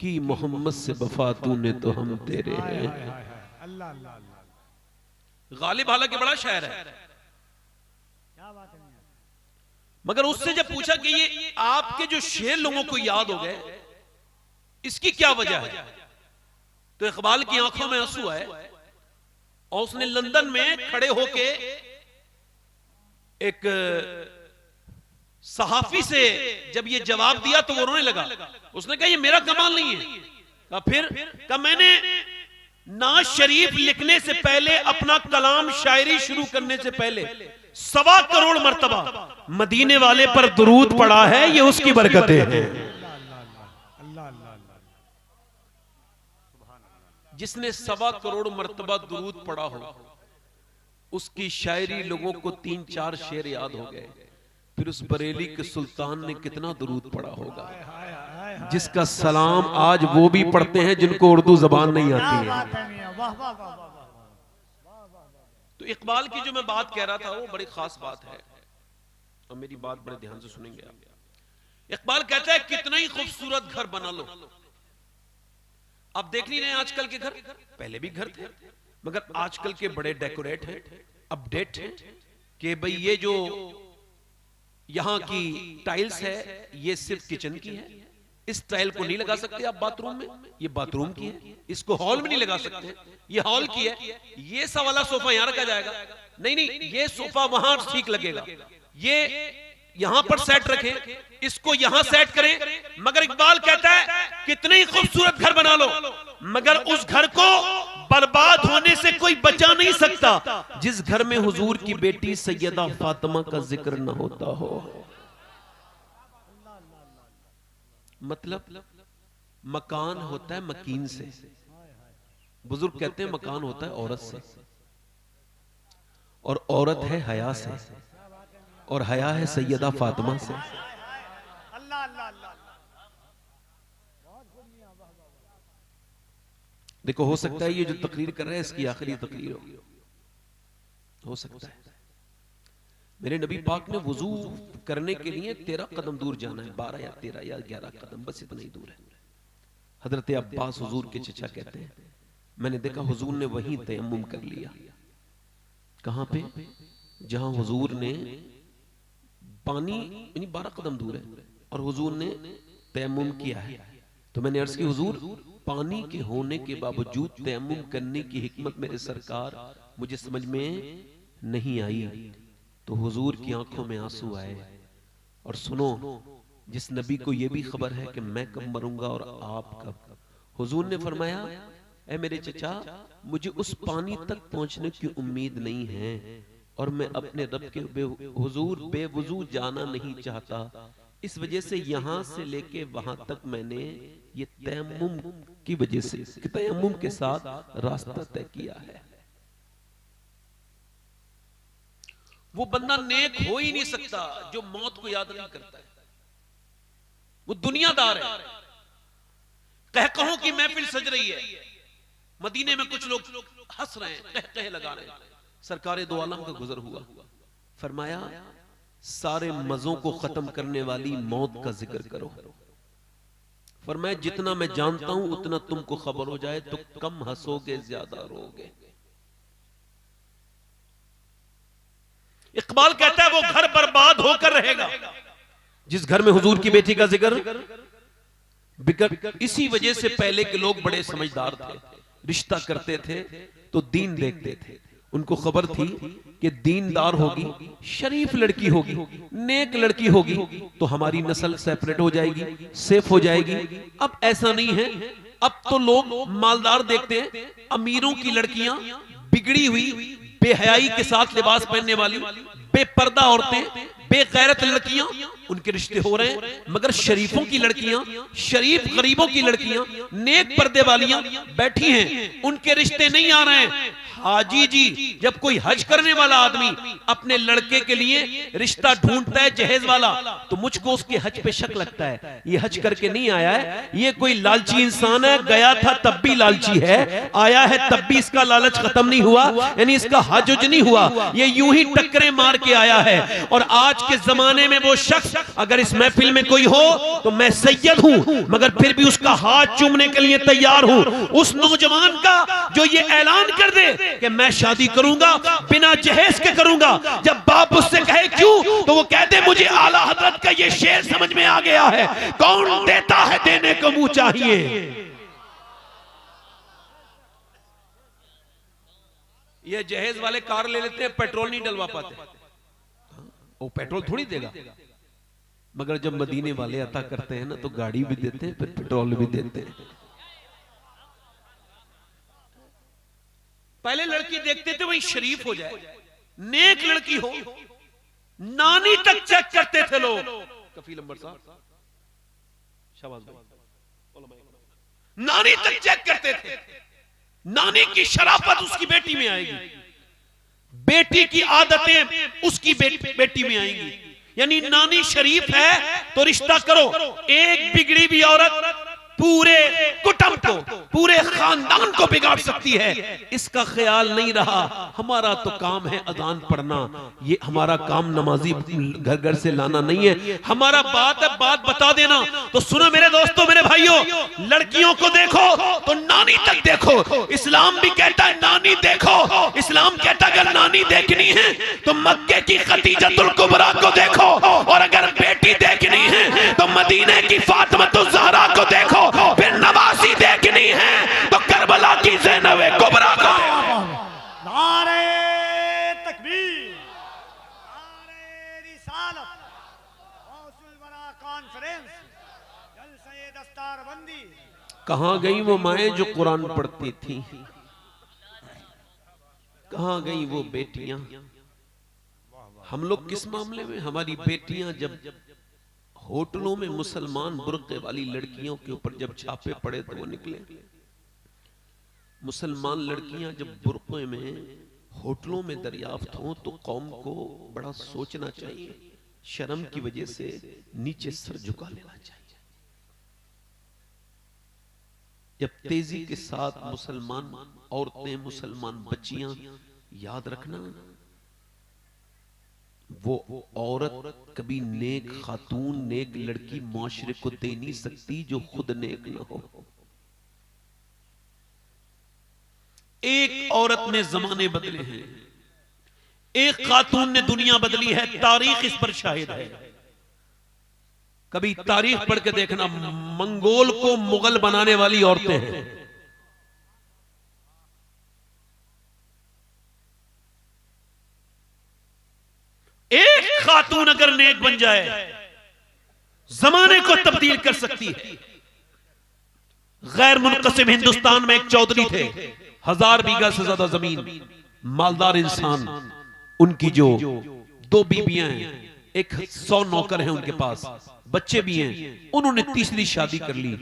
की मोहम्मद से वफा तूने तो हम तेरे हैं। अल्लाह अल्लाह गालिब हालांकि बड़ा शायर है, मगर उससे जब पूछा कि ये आपके जो शेर लोगों को याद हो गए, इसकी क्या वजह है, तो इकबाल की आंखों में आंसू आए और उसने लंदन में खड़े होके एक सहाफी से जब ये जवाब दिया तो वो रोने लगा। उसने कहा ये मेरा कमाल नहीं है। कहा फिर? कहा मैंने नाज शरीफ लिखने से पहले, अपना कलाम शायरी शुरू करने से पहले 1.25 करोड़ मर्तबा मदीने वाले पर दुरूद पढ़ा है, ये उसकी बरकतें हैं। जिसने 1.25 करोड़ मर्तबा दुरूद पढ़ा हो, उसकी शायरी लोगों को 3-4 शेर याद हो गए। फिर उस बरेली के सुल्तान ने कितना दुरूद पढ़ा होगा, जिसका सलाम आज वो भी पढ़ते हैं जिनको उर्दू जबान नहीं आती है। तो इकबाल की जो मैं बात कह रहा था वो बड़ी खास बात है, और मेरी बात बड़े ध्यान से सुनेंगे आप। इकबाल कहता है कितना ही खूबसूरत घर बना लो, आप देख नहीं रहे आजकल के घर, पहले भी घर थे, मगर आजकल के बड़े डेकोरेट हैं, अपडेट हैं कि भाई ये जो यहां की टाइल्स है ये सिर्फ किचन की है, इस टाइल को नहीं लगा सकते आप बाथरूम में, ये बाथरूम की है, इसको हॉल में नहीं लगा सकते, ये हॉल की है, ये सा वाला सोफा यहां रखा जाएगा, नहीं नहीं ये सोफा वहां ठीक लगेगा, ये यहां पर सेट रखें, इसको यहां सेट करें। मगर इकबाल कहता है कितने ही खूबसूरत घर बना लो, मगर उस घर को बर्बाद होने से कोई बचा नहीं सकता जिस घर में हुजूर की बेटी सैयदा फातिमा का जिक्र न होता हो। मतलब मकान होता है मकीन से, बुजुर्ग कहते हैं मकान होता है औरत से, और औरत है हया से, और हया है सैयदा फातिमा से। देखो हो सकता है ये जो तकरीर कर रहा है इसकी आखिरी तकरीर हो सकता है। मेरे नबी पाक ने वुजू करने के लिए 13 कदम दूर जाना है, 12 या 13 या 11 कदम, बस इतना ही दूर है। हजरत अब्बास हुजूर के चचा कहते हैं मैंने देखा हुजूर ने वहीं तयम्मुम कर लिया। कहां पे? जहां हुजूर ने पानी, यानी 12 कदम दूर है, और हुजूर ने तयम्मुम किया है। तो मैंने अर्ज की हुजूर पानी के होने के बावजूद तयम्मुम करने की हिकमत मेरे सरकार मुझे समझ में नहीं आई। तो हुजूर की आंखों में आंसू आए। और सुनो, जिस नबी को यह भी खबर है कि मैं कब मरूंगा और आप कब, हुजूर ने फरमाया ऐ मेरे चचा, मुझे उस पानी तक पहुंचने की उम्मीद नहीं है, और मैं अपने रब के हुजूर बेवुजू जाना नहीं चाहता, इस वजह से यहां से लेके वहां तक मैंने ये तयम्मुम की वजह से, तयम्मुम के साथ रास्ता तय किया है। वो बंदा नेक हो ही नहीं सकता जो मौत को याद नहीं करता है, वो दुनियादार है। कहकहों की महफिल सज रही है, मदीने में कुछ लोग हंस रहे हैं, कहकहे लगा रहे हैं। सरकारे दो आलम का गुजर हुआ, फरमाया सारे मजों को खत्म करने वाली मौत का जिक्र करो। फरमाया जितना मैं जानता हूं उतना तुमको खबर हो जाए तो कम हंसोगे ज्यादा रोगे। इकबाल कहता है वो घर बर्बाद होकर रहेगा जिस घर में हुजूर की बेटी का जिक्र बिकर। इसी वजह से पहले के लोग बड़े समझदार थे, रिश्ता करते थे तो दीन देखते थे। उनको खबर थी कि दीनदार होगी, शरीफ लड़की होगी, नेक लड़की होगी तो हमारी नस्ल सेपरेट हो जाएगी, सेफ हो जाएगी। अब ऐसा नहीं है, अब तो लोग मालदार देखते हैं, अमीरों की लड़कियां, बिगड़ी हुई बेहयाई के साथ लिबास पहनने वाली बेपर्दा औरतें, बेगैरत लड़कियां, उनके रिश्ते हो रहे हैं। मगर शरीफों की लड़कियां, शरीफ गरीबों की लड़कियां, नेक पर्दे वालियां बैठी हैं, उनके रिश्ते नहीं आ रहे हैं। हाजी जी, जब कोई हज करने वाला आदमी अपने लड़के के लिए रिश्ता ढूंढता है जहेज वाला, तो मुझको उसके हज पे शक लगता है, ये हज करके नहीं आया है, ये कोई लालची इंसान है, गया था तब भी लालची है, आया है तब भी इसका लालच खत्म नहीं हुआ, यानी इसका हज नहीं हुआ, ये यूं ही टक्करे मार के आया है। और आज के जमाने में वो शख्स अगर इस महफिल में कोई हो तो मैं सैयद हूं, मगर फिर भी उसका हाथ चूमने के लिए तैयार हूं। उस नौजवान का जो ये ऐलान कर दे कि मैं शादी करूंगा बिना जहेज के करूंगा, जब बाप उससे कहे क्यों, तो वो कहते मुझे आला हजरत का ये शेर समझ में आ गया है, कौन देता है देने को मुंह चाहिए। ये जहेज वाले कार ले लेते हैं, पेट्रोल नहीं डलवा पाते, वो पेट्रोल थोड़ी देगा, मगर जब मदीने वाले अता करते हैं ना तो गाड़ी भी देते हैं, फिर पेट्रोल भी देते हैं। पहले लड़की देखते थे वही शरीफ हो जाए, नेक लड़की हो, नानी तक चेक करते थे लोग। कफील अंबर साहब, शाबाश भाई, नानी तक चेक करते थे, नानी की शराफत उसकी बेटी में आएगी, बेटी की आदतें उसकी बेटी में आएंगी, यानी नानी शरीफ है तो रिश्ता करो। एक बिगड़ी भी औरत पूरे कुटुंब को, पूरे खानदान को बिगाड़ सकती है, इसका ख्याल नहीं रहा। हमारा तो काम है अजान पढ़ना, ये हमारा काम नमाजी घर घर से लाना नहीं है, हमारा बात है बात बता देना। तो सुनो मेरे दोस्तों, मेरे भाइयों, लड़कियों को देखो तो नानी तक देखो। इस्लाम भी कहता है नानी देखो, इस्लाम कहता है अगर नानी देखनी है तो मक्के की खदीजतुल कुबरा को देखो, और अगर बेटी देखनी है तो मदीने की फातिमा ज़हरा को देखो, फिर नवासी देखनी है तो करबला की ज़ैनब कुबरा को देखो। नारे तकबीर, नारे रिसालत, गौसुल वरा कॉन्फ्रेंस, जलसे दस्तारबंदी। कहां गई वो माएँ जो कुरान पढ़ती थी, कहां गई वो बेटियां। हम लोग किस मामले में, हमारी बेटियां जब होटलों में मुसलमान बुर्के वाली लड़कियों के ऊपर जब छापे पड़े तो वो निकले। मुसलमान लड़कियां जब बुर्के में होटलों में दरियाफ्त हों तो कौम को बड़ा सोचना चाहिए, शर्म की वजह से नीचे सर झुका लेना चाहिए। जब तेजी के साथ मुसलमान औरतें, मुसलमान बच्चियां, याद रखना वो औरत कभी नेक खातून, नेक लड़की माशरे को दे नहीं सकती जो खुद नेक ना हो। एक औरत ने जमाने बदले हैं, एक खातून ने दुनिया बदली है, तारीख इस पर शाहिद है। कभी तारीख पढ़ के देखना, मंगोल को मुगल बनाने वाली औरतें हैं। एक खातून अगर नेक बन जाए जमाने को तब्दील कर सकती है। गैर मुनक़सिम हिंदुस्तान में एक चौधरी थे, 1000 बीघा से ज्यादा जमीन, मालदार इंसान, उनकी जो 2 बीबियां हैं, एक 100 नौकर हैं उनके पास, बच्चे भी हैं। उन्होंने तीसरी शादी कर ली,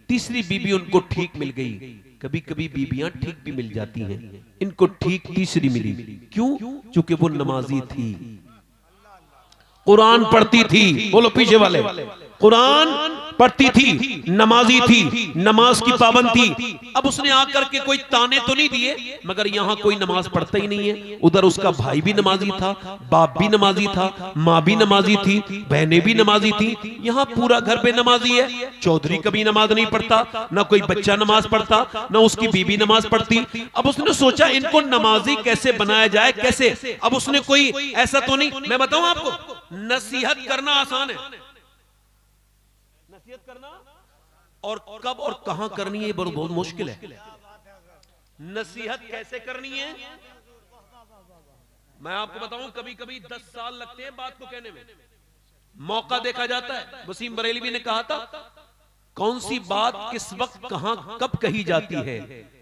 तीसरी बीबी उनको ठीक मिल गई। कभी कभी बीबियां ठीक भी मिल जाती हैं, इनको ठीक तीसरी मिली। क्यों? क्योंकि वो नमाजी थी, कुरान पढ़ती थी। बोलो पीछे वाले, कुरान पढ़ती थी, नमाजी थी, नमाज की पाबंद थी। अब उसने आकर के कोई ताने तो नहीं दिए, मगर यहाँ कोई नमाज पढ़ता ही नहीं है। उधर उसका भाई भी नमाजी था, बाप भी नमाजी था, माँ भी नमाजी थी, बहनें भी नमाजी थी, यहाँ पूरा घर पे नमाजी है। चौधरी कभी नमाज नहीं पढ़ता, ना कोई बच्चा नमाज पढ़ता, ना उसकी बीबी नमाज पढ़ती। अब उसने सोचा इनको नमाजी कैसे बनाया जाए, कैसे। अब उसने कोई ऐसा तो नहीं, मैं बताऊं आपको, नसीहत करना आसान है, नसीहत करना और कब और कहां करनी है बहुत मुश्किल है। नसीहत कैसे करनी है मैं आपको बताऊं, कभी कभी 10 साल लगते हैं बात को कहने में, मौका देखा जाता है। वसीम बरेलवी ने कहा था, कौन सी बात किस वक्त कहां कब कही जाती है,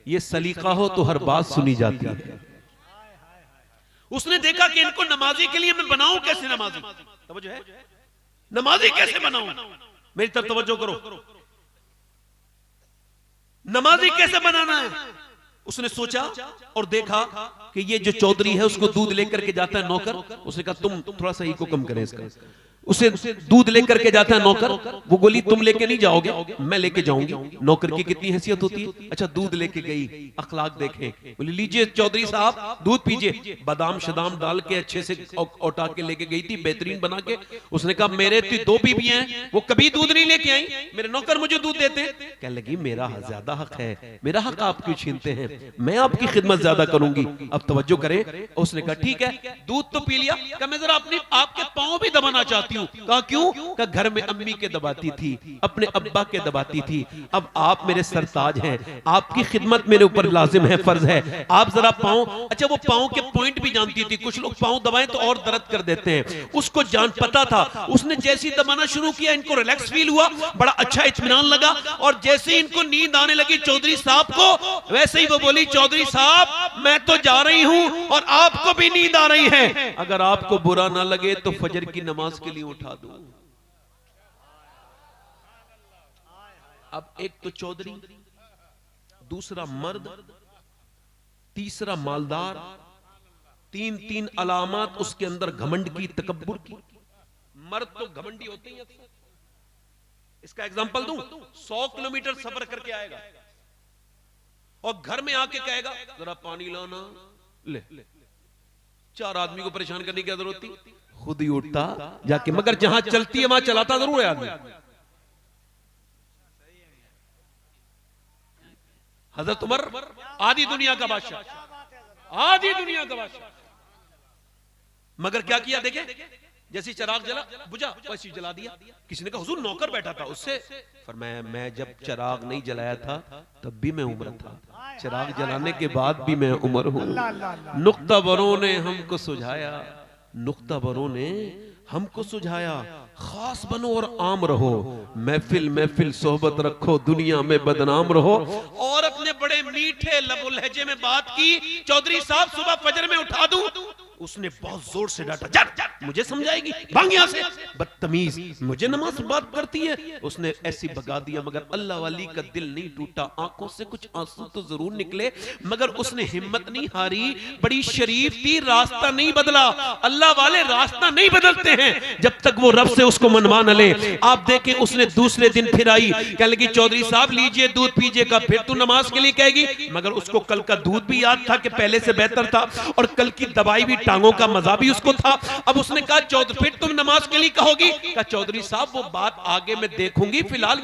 ये सलीका हो तो हर बात सुनी जाती है। उसने देखा कि इनको नमाजी के लिए मैं बनाऊं कैसे, नमाजी तवज्जो है, नमाजी कैसे बनाऊं, मेरी तरफ तवज्जो करो, नमाजी कैसे बनाना है। उसने सोचा और देखा कि ये जो चौधरी है उसको दूध लेकर के जाता है नौकर। उसने कहा तुम थोड़ा सा इको कम करें इसका। उसे दूध लेकर के जाता है नौकर। वो बोली तुम लेके नहीं जाओगे, मैं लेके जाऊंगी। नौकर की कितनी हैसियत होती है। अच्छा दूध लेके गई, अखलाक देखें। बोली लीजिए चौधरी साहब दूध पीजिए। बादाम शदाम डाल के अच्छे से औटा के लेके गई थी, बेहतरीन बना के। उसने कहा मेरे तो 2 बीबियां हैं, वो कभी दूध नहीं लेके आई, मेरे नौकर मुझे दूध देते। कहने लगी मेरा ज्यादा हक है, मेरा हक आप क्यों छीनते हैं, मैं आपकी खिदमत ज्यादा करूंगी। अब तवज्जो करें। उसने कहा ठीक है दूध तो पी लिया। कहा मैं जरा अपने आपके पांव भी दबाना चाहती। कहा क्यों? कहा घर में अम्मी के दबाती थी, अपने अब्बा के दबाती थी, अब आप मेरे सरताज हैं, आपकी खिदमत मेरे ऊपर लाजिम है, फर्ज है, आप जरा पाँव। अच्छा वो पाँव के पॉइंट भी जानती थी, कुछ लोग पाँव दबाएं तो और दर्द कर देते हैं, उसको जान पता था। उसने जैसे ही दबाना शुरू किया इनको रिलैक्स फील हुआ, बड़ा अच्छा इत्मीनान लगा। और जैसे ही इनको नींद आने लगी चौधरी साहब को, वैसे ही वो बोली चौधरी साहब मैं तो जा रही हूं और आपको भी नींद आ रही है, अगर आपको बुरा ना लगे तो फजर की नमाज के लिए उठा दूं। अब एक तो चौधरी, दूसरा मर्द, तीसरा मालदार, 3 अलामत उसके अंदर घमंड की, तकब्बुर की। मर्द तो घमंडी होते ही अक्सर। इसका एग्जांपल दूं, 100 किलोमीटर सफर करके आएगा और घर में आके कहेगा जरा पानी लाना, ले 4 आदमी को परेशान करने की जरूरत थी, खुद ही उठता जाके। मगर जहां चलती है वहां चलाता जरूर है आदमी। हजरत उमर आधी दुनिया का बादशाह, आधी दुनिया का बादशाह, मगर क्या किया देखे, जैसे चिराग जला बुझा वैसे जला दिया। किसी ने कहा हुजूर नौकर बैठा था उससे, फरमाया मैं जब चिराग नहीं जलाया था तब भी मैं उम्र था, चिराग जलाने के बाद भी मैं उम्र हूं। नुक्ताबरों ने हमको सुझाया, नुक्ताबरों ने हमको सुझाया, खास बनो और आम रहो, महफिल महफिल सोहबत रखो, दुनिया में बदनाम रहो। और अपने बड़े मीठे लबो लहजे में बात की, चौधरी साहब सुबह फजर में उठा दूं। उसने बहुत जोर से डांटा, जा मुझे समझाएगी, भाग यहां से, बदतमीज, मुझे नमाज बात करती है। उसने ऐसी भगा दिया, मगर अल्लाह वाली का दिल नहीं टूटा, आंखों से कुछ आंसू तो जरूर निकले, मगर उसने हिम्मत नहीं हारी, बड़ी शरीफ थी, रास्ता नहीं बदला। अल्लाह वाले रास्ता नहीं बदलते हैं जब तक वो रब से उसको मनवा न ले। आप देखें उसने दूसरे दिन फिर आई, कह लगी चौधरी साहब लीजिए दूध पीजिएगा, फिर तू नमाज के लिए कहेगी। मगर उसको कल का दूध भी याद था कि पहले से बेहतर था, और कल की दवाई भी, टांगों का मजा भी उसको था। अब उसने कहा चौधरी फिर तुम नमाज के लिए कहोगी? कहा चौधरी साहब वो बात आगे मैं देखूंगी, फिलहाल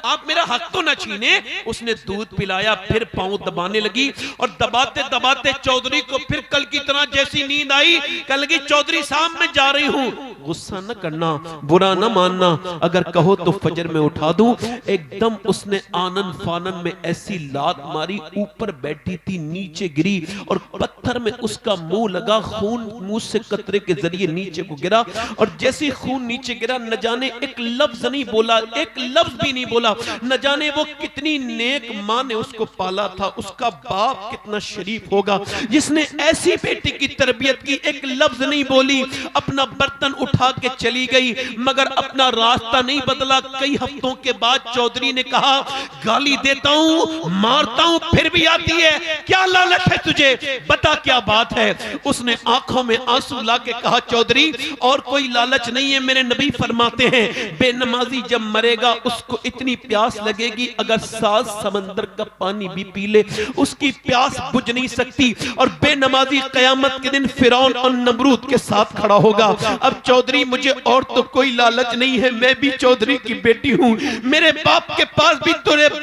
आप मेरा हक तो ना छीने। उसने दूध पिलाया, फिर पांव दबाने लगी, और दबाते दबाते चौधरी को फिर कल की तरह जैसी नींद आई, कह लगी चौधरी साहब मैं जा रही हूं, गुस्सा न करना, बुरा न मानना, अगर कहो तो फजर में उठा दूं। एकदम उसने आनन फानन में ऐसी लात मारी, ऊपर बैठी थी नीचे गिरी, और पत्थर में उसका मुंह लगा, खून मुंह से कतरे के जरिए नीचे को गिरा। और जैसे खून नीचे गिरा, न जाने एक लफ्ज नहीं बोला, एक लफ्ज भी नहीं बोला। न जाने वो कितनी नेक मां ने उसको पाला था, उसका बाप कितना शरीफ होगा जिसने ऐसी बेटी की तरबियत की, एक लफ्ज नहीं बोली, अपना बर्तन उठा के चली गई, मगर अपना रास्ता नहीं बदला। कई हफ्तों के बाद चौधरी ने कहा गाली देता हूं, मारता हूं, फिर भी आती है, क्या लालच है तुझे, बता क्या बात है। उसने आंखों में आंसू लाके कहा चौधरी और कोई लालच नहीं है, मेरे नबी फरमाते हैं बेनमाजी जब मरेगा उसको इतनी प्यास लगेगी, अगर 7 समंदर का पानी भी पी ले उसकी प्यास बुझ नहीं सकती। और बेनमाजी कयामत के दिन फिरौन और नमरूद के साथ खड़ा होगा। अब चौधरी मुझे और तो कोई लालच नहीं है, मैं भी चौधरी की बेटी हूं, मेरे बाप के पास भी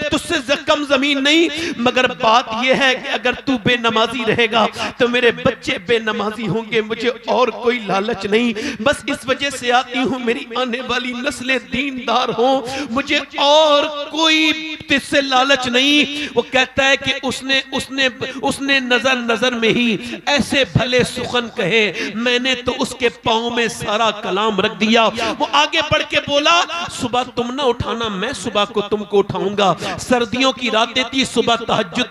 तुझसे कम जमीन नहीं, मगर बात यह है कि अगर तू बेनमाजी रहेगा तो मेरे बच्चे बेनमाजी होंगे, मुझे और कोई लालच नहीं, बस इस वजह से आती हूं मेरी आने वाली नस्लें दीनदार हो, मुझे और कोई तिससे लालच नहीं। वो कहता है कि उसने नजर नजर में ही ऐसे भले सुखन कहे, मैंने तो उसके पांव में सारा कलाम रख दिया। वो आगे बढ़ के बोला सुबह तुम ना उठाना, मैं सुबह को तुमको उठाऊंगा। सर्दियों की रातें थी, सुबह तहज्जुद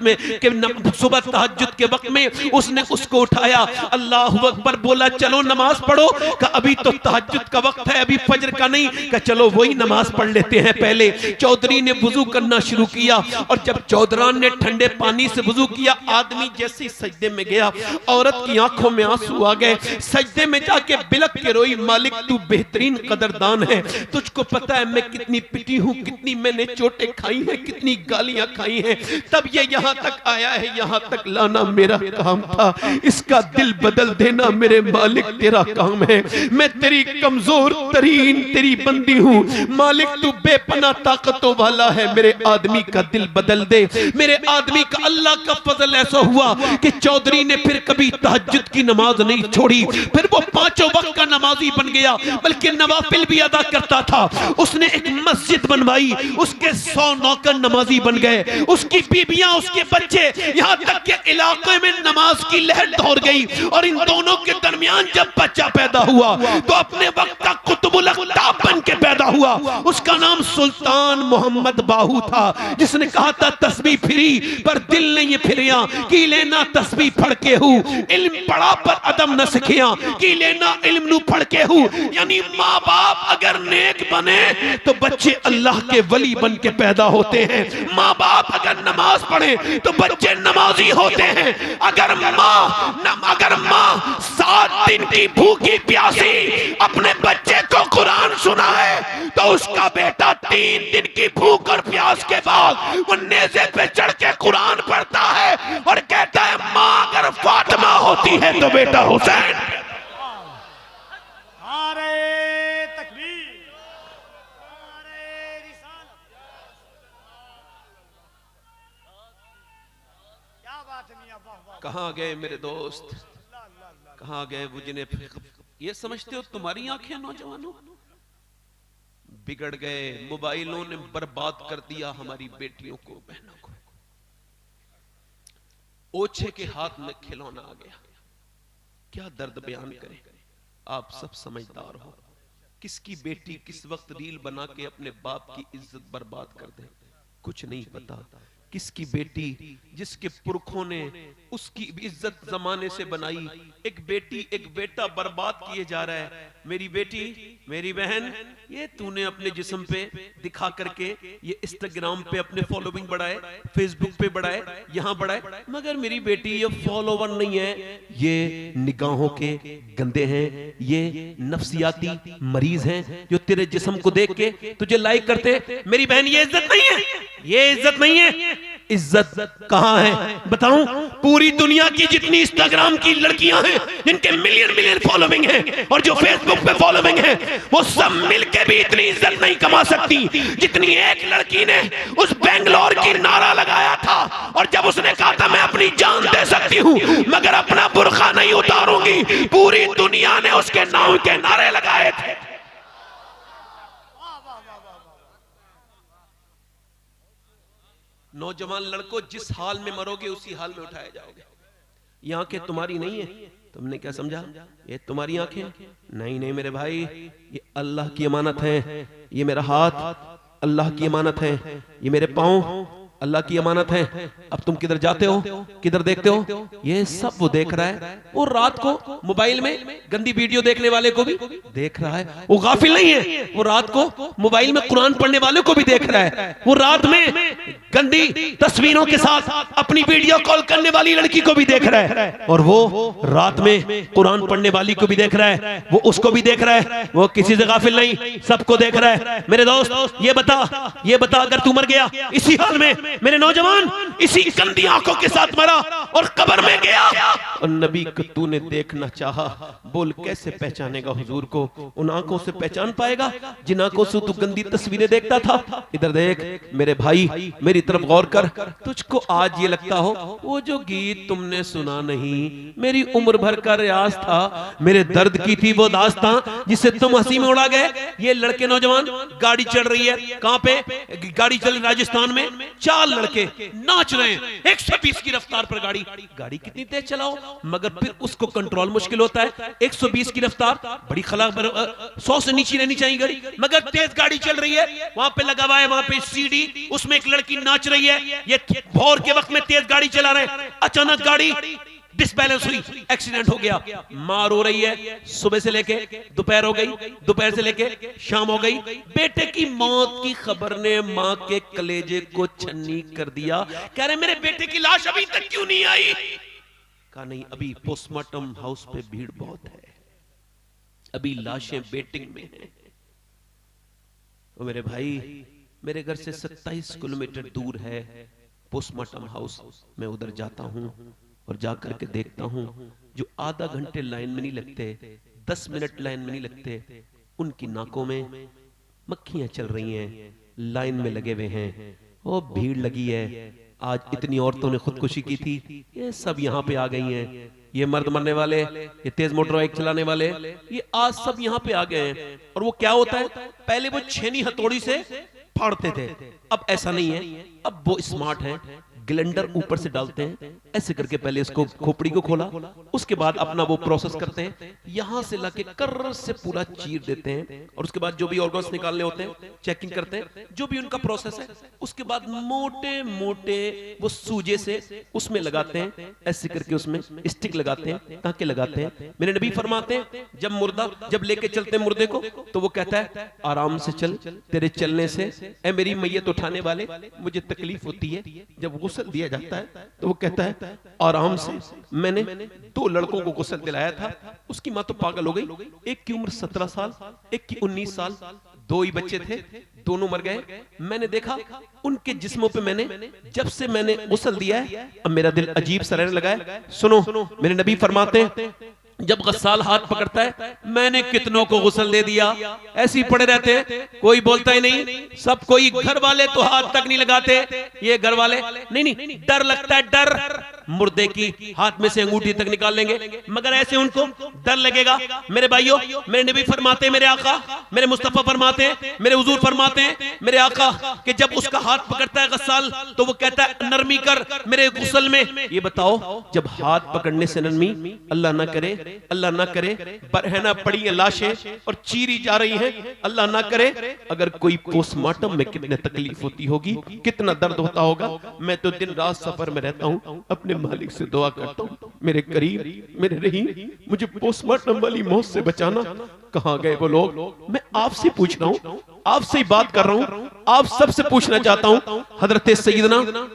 के वक्त में उसने उसको उठाया, अल्लाह अल्लाहु अकबर, बोला चलो नमाज पढ़ो। कहा अभी तो तहज्जुद का वक्त है, अभी फजर का नहीं। कहा चलो वही नमाज पढ़ लेते हैं पहले। चौधरी ने वुजू करना शुरू किया और जब चौधरान ने ठंडे पानी से वुजू किया, आदमी जैसे सजदे में गया, औरत की आंखों में आंसू आ गए। सजदे में जाके बिलक के रोई, मालिक तू बेहतरीन कदरदान है, तुझको पता है मैं कितनी पिटी हूँ, कितनी मैंने चोटें खाई हैं, कितनी गालियां खाई हैं, तब ये यहाँ तक आया है, यहाँ तक लाना मेरा काम था, इसका दिल बदल देना मेरे मालिक तेरा काम है। मैं तेरी कमजोर तरीन तेरी बंदी हूँ, मालिक तू बेपना ताकतों वाला है, मेरे आदमी का दिल बदल दे। मेरे आदमी का अल्लाह का फजल ऐसा हुआ कि चौधरी ने फिर कभी तहज्जुद की नमाज नहीं छोड़ी, फिर वो पांचों वक्त का नमाजी बन गया, बल्कि नवाफिल भी अदा करता था। उसने एक मस्जिद बनवाई, उसके 100 नौकर नमाजी बन गए, उसकी बीबियां, उसके बच्चे, यहाँ तक के इलाके में नमाज की लहर दौड़ गई। और इन दोनों के दरमियान जब बच्चा पैदा हुआ तो अपने वक्त का कुतुबुल अख्ताब बन के पैदा हुआ। उसका नाम सुल्तान मोहम्मद बाहू था, जिसने कहा था तस्बीह फिरी पर दिल नहीं फिरिया, की लेना तस्बीह पढ़ के हूँ, इल्म पढ़ा पर अदम न सिखिया, की लेना इल्म नू पढ़ के हूँ। यानी माँ बाप अगर नेक बने तो बच्चे अल्लाह के वली बन के पैदा होते हैं। माँ बाप अगर नमाज पढ़े तो बच्चे नमाजी होते हैं। अगर माँ 7 दिन की भूखी प्यासी अपने बच्चे को कुरान सुनाए तो उसका बेटा 3 दिन की भूख और प्यास के बाद वो नेज़े पे चढ़ के कुरान पढ़ता है और कहता है माँ अगर फातिमा होती है तो बेटा हुसैन। नारे तकबीर, नारे रिसालत। क्या बात है मियां, वाह वाह। कहाँ गए मेरे दोस्त, कहाँ गए वो जिन्हें ये समझते हो तुम्हारी आंखें नौजवानों, बिगड़ गए। मोबाइलों ने बर्बाद कर दिया हमारी बेटियों को, बहनों को। ओछे के हाथ में खिलौना आ गया, क्या दर्द बयान करें। आप सब समझदार हो, किसकी बेटी किस वक्त रील बना के अपने बाप की इज्जत बर्बाद कर दे, कुछ नहीं पता। किसकी बेटी जिसके पुरखों ने उसकी इज्जत जमाने से बनाई, एक बेटी एक बेटा बर्बाद किए जा रहा है। मेरी बेटी, मेरी बहन, ये तूने अपने जिस्म पे दिखा करके ये इंस्टाग्राम पे अपने फॉलोइंग बढ़ाए, फेसबुक पे बढ़ाए, यहाँ बढ़ाए, मगर मेरी बेटी ये फॉलोवर नहीं है, ये निगाहों के गंदे हैं, ये नफ्सियाती मरीज हैं जो तेरे जिस्म को देख के तुझे लाइक करते। मेरी बहन ये इज्जत नहीं है, ये इज्जत नहीं है। इज्जत कहां है बताऊं? पूरी दुनिया की जितनी इंस्टाग्राम की लड़कियां हैं जिनके मिलियन फॉलोइंग है और जो फेसबुक पे फॉलोइंग है, वो सब मिलके भी इतनी इज्जत नहीं कमा सकती जितनी एक लड़की ने उस बेंगलोर की नारा लगाया था। और जब उसने कहा था मैं अपनी जान दे सकती हूं मगर अपना बुर्का नहीं उतारूंगी, पूरी दुनिया ने उसके नाम के नारे लगाए थे। नौजवान लड़कों, जिस हाल में मरोगे उसी हाल में उठाए जाओगे। ये आंखें तुम्हारी नहीं है, तुमने क्या समझा ये तुम्हारी आंखें? नहीं नहीं मेरे भाई, ये अल्लाह की अमानत है। ये मेरा हाथ अल्लाह की अमानत है, ये मेरे पाँव अल्लाह की अमानत है। अब तुम किधर जाते हो, किधर देखते हो, ये सब वो देख रहा है। वो रात को मोबाइल में गंदी वीडियो देखने वाले को भी देख रहा है, वो गाफिल नहीं है। वो रात को मोबाइल में कुरान पढ़ने वाले को भी देख रहा है। वो रात में गंदी तस्वीरों के साथ अपनी वीडियो कॉल करने वाली लड़की को भी देख रहा है, और वो रात में कुरान पढ़ने वाली को भी देख रहा है, वो उसको भी देख रहा है। वो किसी से गाफिल नहीं, सबको देख रहा है। मेरे दोस्त ये बता अगर तू मर गया इसी हाल में, मेरे नौजवान इसी गंदी आंखों के साथ मरा और कब्र में गया और नबी को तूने देखना चाहा, बोल कैसे पहचानेगा हुजूर को? उन आंखों से पहचान पाएगा जिन आंखों से तू गंदी तस्वीरें देखता था। इधर देख मेरे भाई, मेरी तरफ गौर कर। तुझको आज ये लगता हो वो जो गीत तुमने सुना नहीं, मेरी उम्र भर का रियाज था, मेरे दर्द की थी वो दास्तां जिसे तुम हंसी में उड़ा गए। ये लड़के नौजवान गाड़ी चल रही है, कहां पे गाड़ी चल? राजस्थान में 4 लड़के नाच रहे हैं 120 की रफ्तार पर। गाड़ी कितनी तेज चलाओ मगर फिर उसको कंट्रोल मुश्किल होता है। 120 की रफ्तार बड़ी खला 100 से नीचे रहनी चाहिए गाड़ी, मगर तेज गाड़ी चल रही है। वहां पे लगा हुआ है, वहां पे सीडी, उसमें एक लड़की नाच रही है। ये भोर के वक्त में तेज गाड़ी चला रहे हैं। अचानक गाड़ी डिसबैलेंस हुई, एक्सीडेंट हो गया, मां रो रही है, सुबह से लेके दोपहर हो गई, दोपहर से लेके शाम हो गई, बेटे की मौत की खबर ने मां के कलेजे को छन्नी कर दिया। कह रहे मेरे बेटे की लाश अभी तक क्यों नहीं आई? कहा नहीं, अभी पोस्टमार्टम हाउस पे भीड़ बहुत है, अभी लाशें वेटिंग में हैं। मेरे भाई, मेरे घर से 27 किलोमीटर दूर है पोस्टमार्टम हाउस। मैं उधर जाता हूं और जाकर के देखता हूं, जो आधा घंटे लाइन में नहीं लगते, 10 मिनट लाइन में नहीं लगते, उनकी नाकों में मक्खियां चल रही हैं, लाइन में लगे हुए हैं, वो भीड़ लगी है। आज इतनी औरतों ने खुदकुशी की थी, ये सब यहाँ पे आ गई हैं, ये मर्द मरने वाले, ये तेज मोटर बाइक चलाने वाले, ये आज सब यहाँ पे आ गए हैं। और वो क्या होता है, पहले वो छेनी हथौड़ी से फाड़ते थे, अब ऐसा नहीं है, अब वो स्मार्ट है, ग्लेंडर ऊपर से डालते हैं, ऐसे करके पहले इसको खोपड़ी को खोला, उसके बाद अपना वो प्रोसेस करते हैं, यहां से लाके कर्र से पूरा चीर देते हैं, और उसके बाद जो भी ऑर्गन्स निकालने होते हैं चेकिंग करते हैं, जो भी उनका प्रोसेस है, उसके बाद मोटे मोटे वो सूजे से उसमें लगाते हैं, ऐसे करके उसमें स्टिक लगाते हैं, टांके लगाते हैं। मेरे नबी फरमाते हैं जब लेके चलते हैं मुर्दे को, तो वो कहता है आराम से चल, तेरे चलने से ऐ मेरी मैयत उठाने वाले मुझे तकलीफ होती है। जब गुस्ल दिया जाता है तो वो कहता है आराम से, मैंने 2 लड़कों को गुस्ल दिलाया था, उसकी मां तो पागल हो गई, एक की उम्र 17 साल, एक की 19 साल, 2 ही बच्चे थे, दोनों मर गए। मैंने देखा उनके जिस्मों पे जब से मैंने गुस्ल दिया है, अब मेरा दिल अजीब सा रहने लगा है। सुनो, मेरे नबी फरमाते हैं जब गस्साल हाथ पकड़ता है, मैंने कितनों को गुस्ल दे दिया, ऐसे ही पड़े रहते हैं, कोई बोलता ही नहीं, सब कोई, घर वाले तो हाथ तक नहीं लगाते, ये घर वाले नहीं, डर लगता है, डर मुर्दे की हाथ में से अंगूठी तक निकाल लेंगे, मगर ऐसे उनको डर लगेगा। मेरे भाइयों, मेरे नबी फरमाते, मेरे आका, मेरे मुस्तफा फरमाते हैं, मेरे हुजूर फरमाते हैं, मेरे आका, कि जब उसका हाथ पकड़ता है गस्साल, तो वो कहता है नरमी कर मेरे गुस्ल में। ये बताओ, जब हाथ पकड़ने से नरमी, अल्लाह ना करे बरहना पड़ी है लाशें और चीरी जा रही हैं, अल्लाह ना करे, अगर कोई पोस्टमार्टम में कितने तकलीफ होती होगी, कितना दर्द होता होगा। मैं तो दिन रात सफर में रहता हूं, अपने मालिक से दुआ करता हूं, मेरे करीम, मेरे रहीम, मुझे पोस्टमार्टम वाली मौत से बचाना। कहां गए वो लोग? मैं आपसे पूछ रहा हूं, आपसे ही बात कर रहा हूं, आप सबसे पूछना चाहता हूं। हजरत सैयदना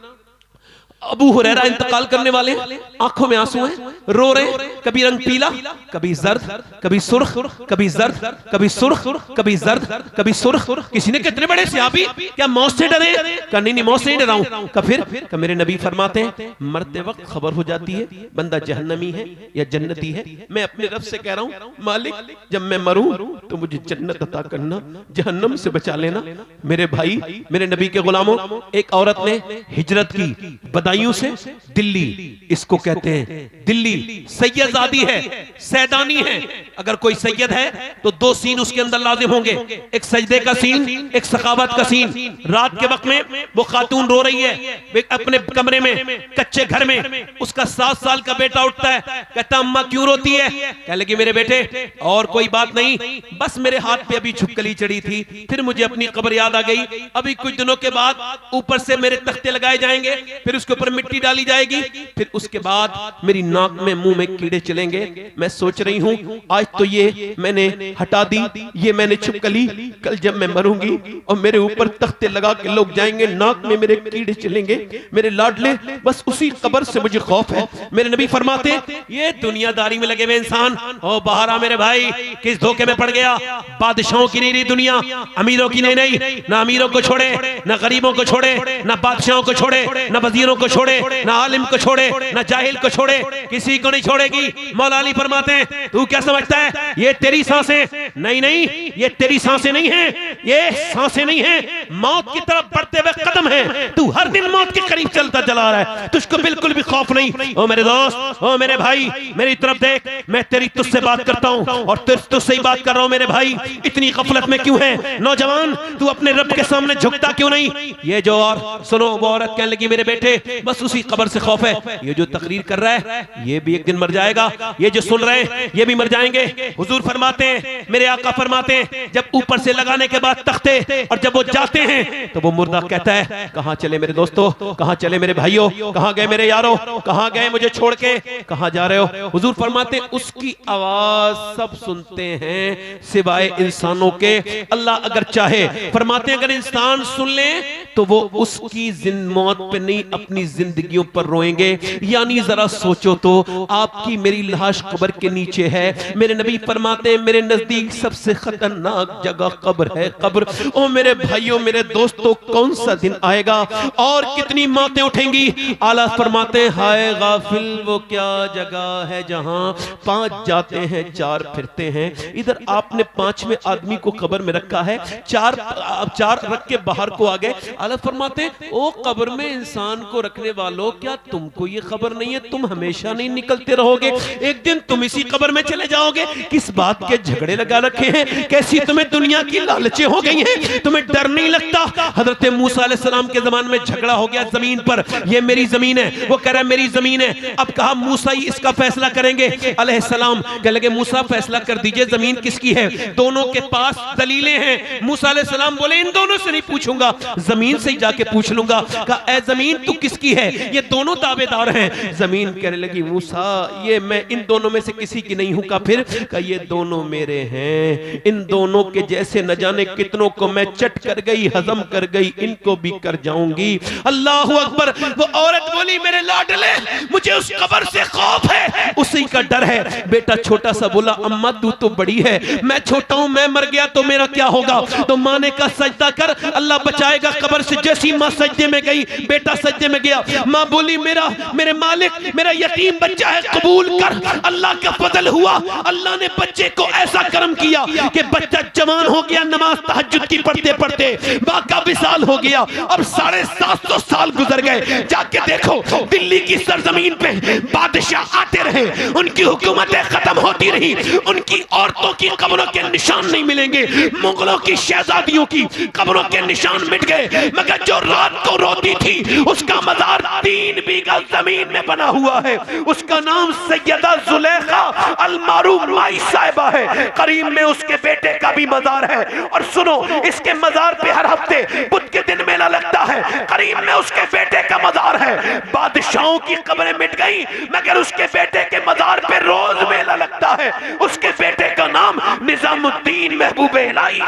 अबू हुरैरा इंतकाल करने वाले, आंखों में आंसू हैं, रो रहे, कभी रंग पीला, कभी जर्द, कभी सुर्ख, कभी जर्द, कभी सुर्ख, कभी जर्द, कभी सुर्ख। किसी ने कितने बड़े सहाबी क्या मौत से डरे? कहा नहीं, मौत से नहीं डरा हूं। का फिर मेरे नबी फरमाते हैं मरते वक्त खबर हो जाती है बंदा जहन्नमी है या जन्नती है। मैं अपने रब से कह रहा हूं, मालिक जब मैं मरूं तो मुझे जन्नत अता करना, जहन्नम से बचा लेना। मेरे भाई, मेरे नबी के गुलामों, एक औरत ने हिजरत की बदायूं से दिल्ली, इसको कहते हैं दिल्ली, सैयदादी है, सैदानी है। अगर कोई सैयद है तो 2 सीन उसके अंदर लाजिम होंगे, एक सजदे का सीन, एक सखावत का सीन। रात के वक्त में वो खातून रो रही है अपने कमरे में, कच्चे घर में, उसका 7 साल का बेटा उठता है, कहता अम्मा क्यों रोती है? कह लगी मेरे बेटे और कोई बात नहीं, बस मेरे हाथ पे अभी छुपकली चढ़ी थी, फिर मुझे अपनी कब्र याद आ गई, अभी कुछ दिनों के बाद ऊपर से मेरे तख्ते लगाए जाएंगे, फिर उसके ऊपर मिट्टी डाली जाएगी, फिर उसके बाद मेरी नाक में मुंह में कीड़े चलेंगे। मैं सोच रही हूं आज तो ये मैंने हटा दी, ये मैंने छुपकली, कल जब मैं मरूंगी और मेरे ऊपर तख्ते लगा के लोग जाएंगे, नाक में मेरे कीड़े चलेंगे, मेरे लाडले, बस उसी कब्र से मुझे खौफ है। मेरे नबी फरमाते ये दुनियादारी में लगे हुए इंसान, ओ बाहर आ मेरे भाई, किस धोखे में पड़ गया? बादशाहों की नहीं रही दुनिया, अमीरों की नहीं, ना अमीरों को छोड़े, ना गरीबों को छोड़े, ना बादशाहों को छोड़े, ना वजीरों को छोड़े, ना आलिम को छोड़े, ना जाहिल को छोड़े, किसी को नहीं छोड़ेगी। मौला अली फरमाते हैं तू क्या समझता है ये तेरी सांसें? नहीं, ये तेरी सांसें नहीं है, ये सांसें नहीं है, मौत की तरफ बढ़ते हुए कदम है। तू हर दिन मौत के करीब चलता चला रहा है, तुझको बिल्कुल भी खौफ नहीं। ओ मेरे दोस्त, ओ मेरे भाई, मेरी तरफ देख, मैं तेरी तुझसे बात करता हूं और तुझसे ही बात कर रहा हूं। मेरे भाई, इतनी गफलत में क्यों है? नौजवान, तू अपने रब के सामने झुकता क्यों नहीं? ये जो और सुनो, वो औरत कहने लगी मेरे बेटे बस उसी कब्र से खौफ है। ये जो तकरीर कर रहा है ये भी एक दिन मर जाएगा, ये जो सुन रहे हैं ये भी मर जाएंगे। हुजूर फरमाते हैं, मेरे आका फरमाते हैं, जब ऊपर से लगाने के बाद तख्ते और जब वो जाते हैं तो वो मुर्दा कहता है कहां चले मेरे दोस्तों, कहां चले मेरे भाइयों, कहां गए मेरे यारों, कहां गए मुझे छोड़ के, कहां जा रहे हो। हुजूर फरमाते हैं उसकी आवाज सब सुनते हैं सिवाय इंसानों के। अल्लाह अगर चाहे, फरमाते हैं अगर इंसान सुन ले तो वो उसकी मौत पे नहीं अपनी जिंदगियों पर रोएंगे। यानी जरा सोचो तो, आपकी मेरी लाश कब्र के नीचे है। मेरे नबी फरमाते हैं मेरे नजदीक सबसे खतरनाक जगह कब्र है, कब्र। ओ मेरे भाइयों मेरे दोस्तों, कौन सा दिन आएगा और कितनी मौतें उठेंगी। आला फरमाते हैं हाय गाफिल वो क्या जगह है जहां 5 जाते हैं 4 फिरते हैं। इधर आपने 5वें आदमी को कब्र में रखा है, 4 रख के बाहर को आ गए। आला फरमाते हैं ओ कब्र में इंसान को रखने वालों, क्या तुमको ये खबर नहीं है तुम हमेशा नहीं निकलते रहोगे, एक दिन तुम इसी कब्र में चले जाओगे। किस बात के झगड़े लगा रखे हैं, कैसी तुम्हें दुनिया की लालचें हो गई हैं, तुम्हें डर नहीं लगता। हजरत मूसा अलैहिस्सलाम के जमाने में झगड़ा हो गया जमीन पर, ये मेरी जमीन है, वो कह रहा है मेरी जमीन है। अब कहा मूसा ही इसका फैसला करेंगे अलैहिस्सलाम। कह लगे मूसा फैसला कर दीजिए जमीन किसकी है। दोनों के पास दलीलें हैं। मूसा अलैहिस्सलाम बोले इन दोनों से नहीं पूछूंगा, जमीन से ही जाके पूछ लूंगा। कहा ए जमीन तू किसकी है, ये दोनों दावेदार हैं। जमीन कहने लगी मूसा ये मैं इन दोनों में से किसी की नहीं हूं। का फिर कहा ये दोनों मेरे हैं, इन दोनों के जैसे न जाने कितनों को मैं चट कर गई, हजम कर गई, इनको भी कर जाऊंगी। अल्लाह अकबर। वो औरत बोली मेरे लाडले मुझे उस कब्र से खौफ है, उसी का डर है। बेटा छोटा सा बोला अम्मा तू तो बड़ी है, मैं छोटा हूं, मैं मर गया तो मेरा क्या होगा। तो मां ने कहा सजदा कर अल्लाह बचाएगा कब्र से। जैसी मां सजदे में गई बेटा सजदे में गया। मां बोली मेरे मालिक मेरा यतीम बच्चा है कबूल कर। अल्लाह का फजल हुआ, अल्लाह ने बच्चे को ऐसा करम किया कि बच्चा जवान हो गया, नमाज तहज्जुद की पढ़ते पढ़ते मां का विसाल हो गया। अब 750 साल गुजर गए। जाके देखो दिल्ली की सरजमीन पे बादशाह आते रहे, उनकी हुकूमतें खत्म होती रही, उनकी औरतों की कब्रों के निशान नहीं मिलेंगे, मुगलों की शहजादियों की कब्रों के निशान मिट गए। मगर जो रात को रोती थी उसका मजार 3 बीघा जमीन में बना हुआ है, उसका नाम सैयदा जुलेखा अलमारूफ माई साहिबा है। करीब में उसके बेटे का भी मजार है। और सुनो इसके मजार पे हर हफ्ते बुध के दिन मेला लगता है, करीब में उसके बेटे का मजार है। बादशाहों की कब्रें मिट गई मगर उसके बेटे के मजार पे रोज मेला लगता है। उसके बेटे का नाम निजामुद्दीन महबूब इलाही।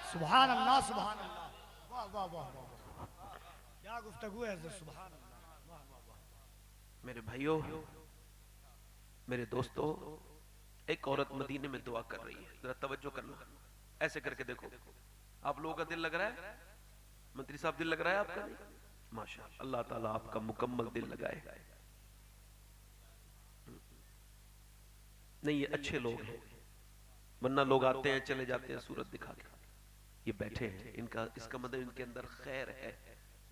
सुभान अल्लाह सुभान अल्लाह, वाह वाह वाह वाह, क्या गुफ्तगू है सुभान अल्लाह, वाह वाह वाह। मेरे भाइयों मेरे दोस्तों, एक औरत मदीने में दुआ कर रही है, जरा तवज्जो करना, ऐसे करके देखो। आप लोगों का दिल लग रहा है, मंत्री साहब दिल लग रहा है आपका? माशा अल्लाह ताला आपका मुकम्मल दिल लगाए। नहीं ये अच्छे लोग हैं, वरना लोग आते हैं चले जाते हैं सूरत दिखा के। ये बैठे हैं, इनका इसका मतलब इनके अंदर खैर है,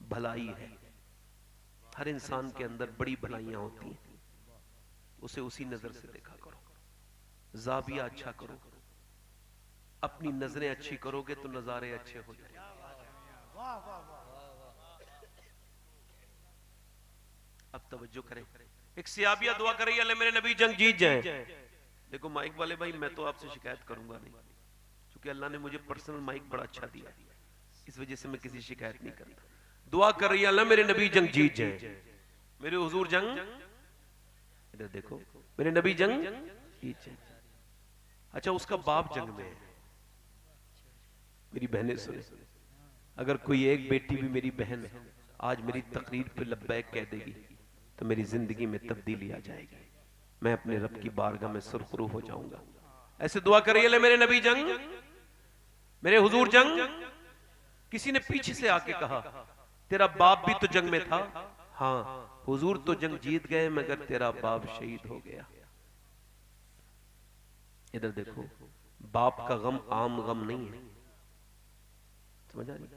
भलाई है। हर इंसान के अंदर बड़ी भलाइयां होती हैं, उसे उसी नजर से देखा करो, जाविया अच्छा करो। अपनी नजरें अच्छी करोगे तो नजारे अच्छे हो जाएंगे। अब तवज्जो करें, एक सियाबिया दुआ कर रही है अल्लाह मेरे नबी जंग जीत जाएं। देखो माइक वाले भाई मैं तो आपसे शिकायत करूंगा नहीं, क्योंकि अल्लाह ने मुझे पर्सनल माइक बड़ा अच्छा दिया, इस वजह से मैं किसी शिकायत नहीं करता। दुआ कर रही है अल्लाह मेरे नबी जंग जीत जाएं, मेरे हुजूर जंग, इधर देखो मेरे नबी जंग जीत जाएं। अच्छा उसका बाप जंग में है। मेरी बहनें सुने, अगर कोई एक बेटी भी मेरी बहन आज मेरी तकरीर पे लब्बैक कह देगी तो मेरी जिंदगी में तब्दीली आ जाएगी, मैं अपने रब की बारगाह में सुरखरू हो जाऊंगा। ऐसे दुआ करिए मेरे नबी जंग, मेरे हुजूर जंग। किसी ने पीछे से आके कहा तेरा बाप भी तो जंग में था। हाँ हुजूर तो जंग जीत गए मगर तेरा बाप शहीद हो गया। इधर देखो, बाप का गम आम गम नहीं है, समझ आ रही?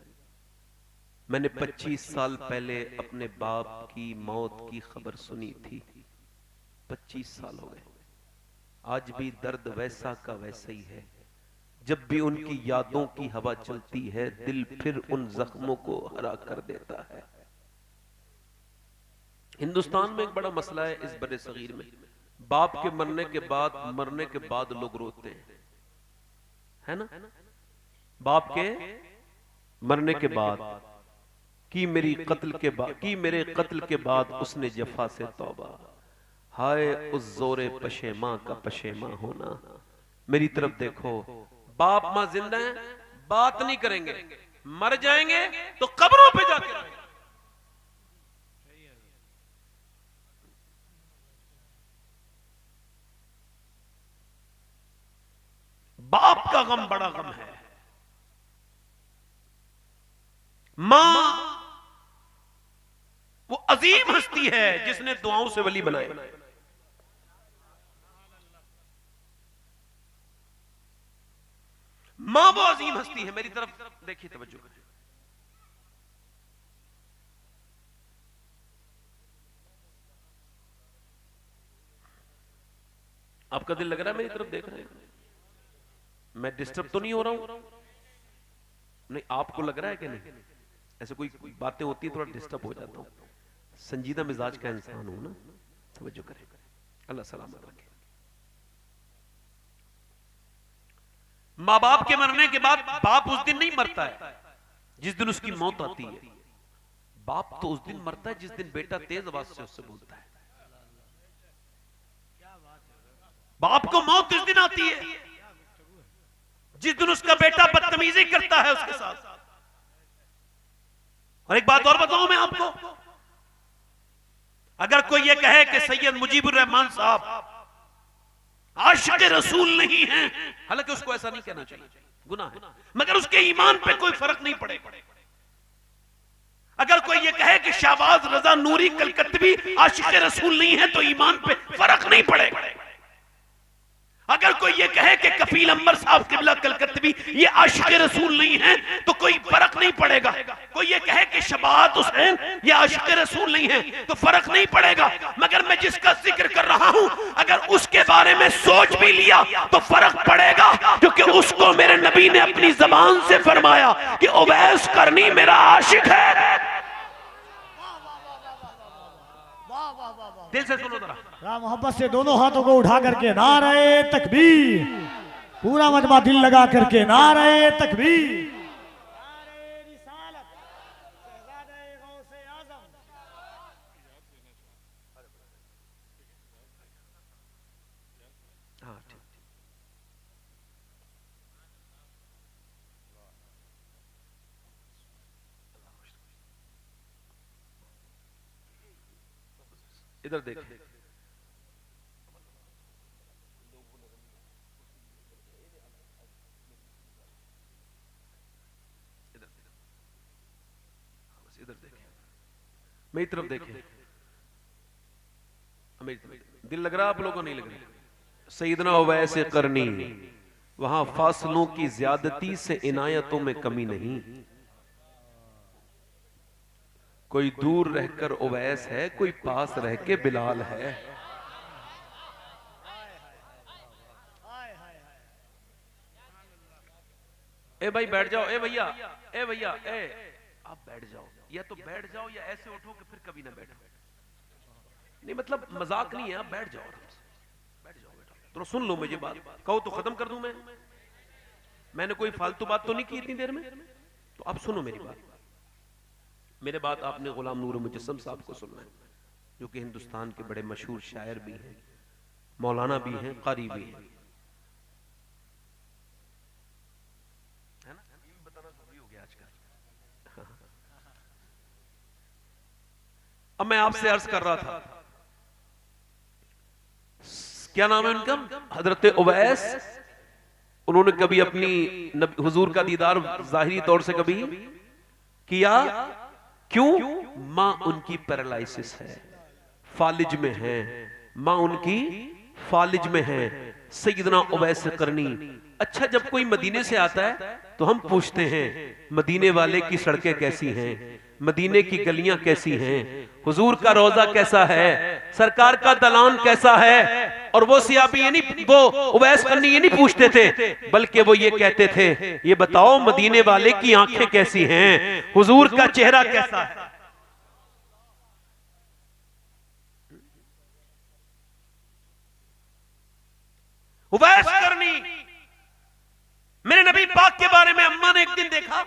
मैंने 25 साल पहले अपने बाप की मौत की खबर सुनी थी, 25 साल हो गए। आज भी दर्द वैसा का वैसा ही है। जब भी उनकी यादों की हवा चलती है दिल फिर उन जख्मों को हरा कर देता है। हिंदुस्तान में एक बड़ा मसला है इस बड़े सगीर में, बाप के मरने के बाद लोग रोते हैं, है ना? बाप के मरने के बाद कि मेरे कत्ल के बाद उसने जफा से तौबा, हाय उस जोरे पशेमा का पशेमा होना। मेरी तरफ देखो, बाप मां जिंदा है, बात नहीं करेंगे, मर जाएंगे तो कब्रों पे जाके रहेंगे। बाप का गम बड़ा गम है। मां वो अजीम हस्ती है जिसने दुआओं से वली बनाए। मां वो अजीम हस्ती है। मेरी तरफ देखिए, तवज्जो करें। आपका दिल लग रहा है मेरी तरफ देख रहे हैं? मैं डिस्टर्ब तो नहीं हो रहा हूं? नहीं, आपको लग रहा है कि नहीं? ऐसे कोई बातें होती है थोड़ा डिस्टर्ब हो जाता हूं। संजीदा मिजाज का इंसान हूं ना। तवज्जो करें, अल्लाह सलामत रखे। माँ बाप के मरने के बाद बाप उस दिन नहीं मरता है जिस दिन उसकी मौत आती है। बाप तो उस दिन मरता है जिस दिन बेटा तेज आवाज से उससे बोलता है। बाप को मौत इस दिन आती है जिस दिन उसका बेटा बदतमीजी करता है उसके साथ। और एक बात और बताऊं मैं आपको, अगर कोई ये कहे कि सैयद मुजीबुर रहमान साहब आशिक रसूल नहीं है, हालांकि उसको ऐसा नहीं कहना चाहिए, गुनाह है, मगर उसके ईमान पे कोई फर्क नहीं पड़ेगा। अगर कोई ये कहे कि शाहबाज रजा नूरी कलकत्तवी आशिक रसूल नहीं है तो ईमान पे फर्क नहीं पड़ेगा। अगर कोई ये कहे कि कफील अंबर साहब किबला कलकत्तवी ये आशिक रसूल नहीं है तो कोई फर्क नहीं पड़ेगा। कोई ये कहे कि शबात हुसैन ये आशिक रसूल नहीं है तो फर्क नहीं पड़ेगा। मगर मैं जिसका जिक्र कर रहा हूं, अगर उसके बारे में सोच भी लिया तो फर्क पड़ेगा, क्योंकि उसको मेरे नबी ने अपनी जबान से फरमाया कि उवैस करनी मेरा आशिक है। दिल से सुनो जरा, मोहब्बत से दोनों हाथों को उठा करके नारे तकबीर, पूरा मजमा दिल लगा करके नारे तकबीर। इधर देखिए, इधर देखिए, मेरी तरफ देखिए, दिल लग रहा आप लोगों को? नहीं लग रहा? सैयदना उवैस करनी, वहां फासलों की ज्यादती से इनायतों में कमी नहीं। कोई दूर रहकर उवैस है, कोई पास रह के बिलाल है। ए भाई बैठ जाओ, ए भैया, ए भैया, ए आप बैठ जाओ, या तो बैठ जाओ या ऐसे उठो कि फिर कभी ना बैठो। नहीं मतलब मजाक नहीं है, आप बैठ जाओ, आराम से बैठ जाओ बेटा। तो सुन लो मुझे बात, कहो तो खत्म कर दूं मैं। मैंने कोई फालतू बात तो नहीं की इतनी देर में, तो आप सुनो मेरी बात। मेरे बात आपने गुलाम नूर मुजस्सम साहब को सुनना है, जो कि हिंदुस्तान के बड़े मशहूर शायर भी हैं, मौलाना भी हैं, कारी भी हैं, है ना? ये भी बताना जरूरी हो गया आजकल। अब मैं आपसे अर्ज कर रहा था, क्या नाम है उनका? हजरत उवैस। उन्होंने कभी अपनी हुजूर का दीदार जाहिरी तौर से कभी किया? क्यों? मां उनकी पैरालिसिस है, फालिज में है, मां उनकी फालिज में है। सैयदना उवैस करनी। अच्छा, जब कोई मदीने से आता है तो हम पूछते हैं मदीने वाले की सड़कें कैसी हैं, मदीने की गलियां कैसी हैं, हुजूर का रोजा कैसा है, सरकार का दलान कैसा है। और वो सियाबी ये नहीं, वो उवैस करनी ये नहीं पूछते थे, बल्कि वो ये कहते थे, ये बताओ मदीने वाले की आंखें कैसी हैं, हुजूर का चेहरा कैसा है। उवैस करनी। मेरे नबी पाक के बारे में अम्मा ने एक दिन देखा,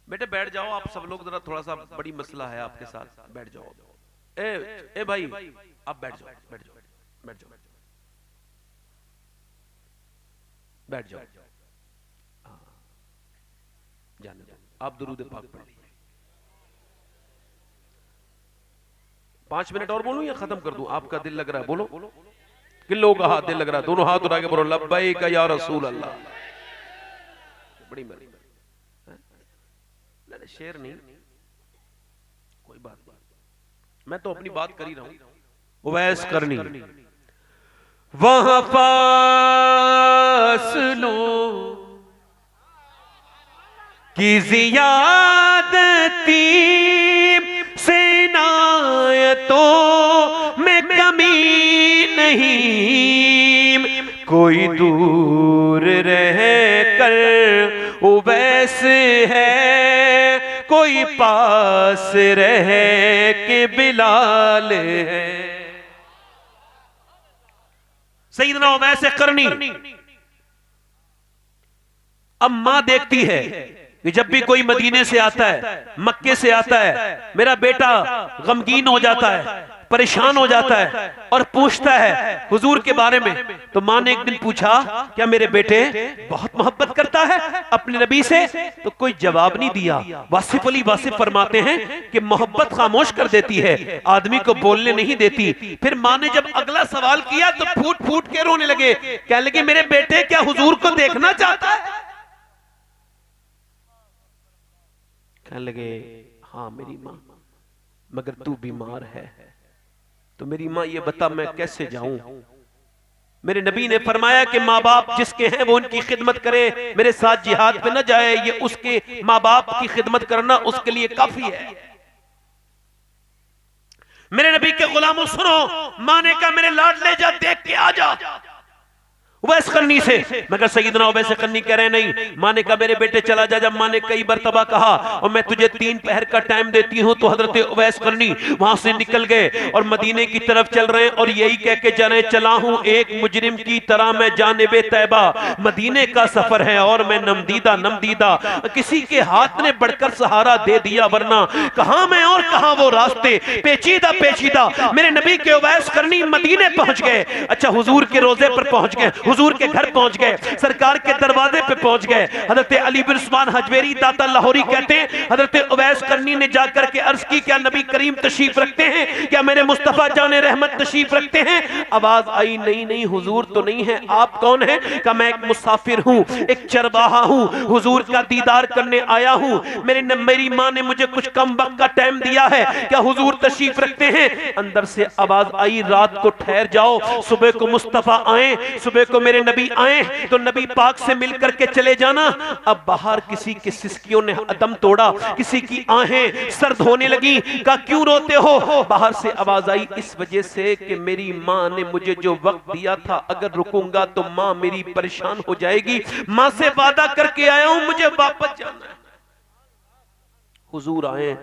बेटे बैठ जाओ आप सब लोग, जरा थोड़ा सा बड़ी मसला है आपके साथ, बैठ जाओ। ए भाई आप बैठ जाओ, बैठ जाओ, बैठ जाओ, बैठ जाओ। जाने दो, आप दुरूद पाक पढ़ लीजिए। 5 मिनट और बोलूं या खत्म कर दूं? आपका दिल लग रहा है, बोलो। किन लोगों का हाथ दिल लग रहा है? दोनों हाथ उठा के बोलो लब्बैक या रसूल अल्लाह। बड़ी मेहरबानी। शेर नहीं, कोई बात नहीं, मैं तो अपनी बात कर ही रहा हूं। उवैस करनी। वहां फासलों की ज़ियादती से इनायतों में कमी नहीं, कोई दूर रह कर उवैस है, कोई पास रह के बिलाल है। सैयदना उवैस करनी। अब मां देखती है कि जब भी कोई मदीने से आता है, मक्के से आता है, मेरा बेटा गमगीन हो जाता है, परेशान हो जाता है और पूछता है हुजूर के बारे में। तो मां ने एक दिन पूछा, क्या मेरे बेटे बहुत मोहब्बत करता है अपने नबी से? तो कोई जवाब नहीं दिया। वासिफ अली वासिफ फरमाते हैं कि मोहब्बत खामोश कर देती है, आदमी को बोलने नहीं देती। फिर मां ने जब अगला सवाल किया तो फूट फूट के रोने लगे, कहने लगे मेरे बेटे क्या हुजूर को देखना चाहता है? कहने लगे हाँ मेरी मां, मगर तू बीमार है, तो मेरी मां ये बता मैं कैसे जाऊं? मेरे नबी ने फरमाया कि माँ बाप जिसके हैं वो उनकी खिदमत करे, मेरे साथ जिहाद पे न जाए, ये उसके माँ बाप की खिदमत करना उसके लिए काफी है। मेरे नबी के गुलामों सुनो, मां ने कहा मेरे लाडले जा देख के आ जा उवैस करनी से, मगर सैयदना उवैस करनी कह रहे नहीं। मां ने कहा मेरे बेटे चला जा। जब मां ने कई मरतबा कहा और मैं तुझे 3 पहर का टाइम देती हूं, तो हजरत उवैस करनी वहां से निकल गए और मदीने की तरफ चल रहे हैं और यही कह के जा रहे, चला हूं एक मुजरिम की तरह मैं जानिबे तैबा, मदीने का सफर है और मैं नमदीदा, किसी के हाथ ने बढ़कर सहारा दे दिया, वरना कहां मैं और कहां वो रास्ते, पेचीदा। मेरे नबी के उवैस करनी मदीने पहुंच गए। अच्छा, हुजूर के रोजे पर पहुंच गए, हुजूर के घर पहुंच गए, सरकार के दरवाजे पे पहुंच गए। हजरत अली बिन उस्मान हजवेरी दाता लाहौरी कहते हैं हजरत उवैस करनी ने जाकर के अर्ज की, क्या नबी करीम तशरीफ रखते हैं? क्या मेरे मुस्तफा जाने रहमत तशरीफ रखते हैं? आवाज आई नहीं हुजूर तो नहीं है। आप कौन है? क्या मैं एक मुसाफिर हूं, एक चरवाहा हूं, हुजूर का दीदार करने आया हूं। मेरी मां ने मुझे कुछ कम वक्त का टाइम दिया है, क्या हुजूर तशरीफ रखते हैं? अंदर से आवाज आई, रात को ठहर जाओ, सुबह को मुस्तफा आए, सुबह को मेरे नबी आए तो नबी पाक से मिलकर के चले जाना। अब बाहर किसी के सिसकियों ने अदम तोड़ा, किसी की आहें सर्द होने लगी। कहा क्यों रोते हो? बाहर से आवाज आई, इस वजह से कि मेरी मां ने मुझे जो वक्त दिया था, अगर रुकूंगा तो मां मेरी परेशान हो जाएगी। मां से वादा करके आया हूं, मुझे वापस जाना है। हुजूर आए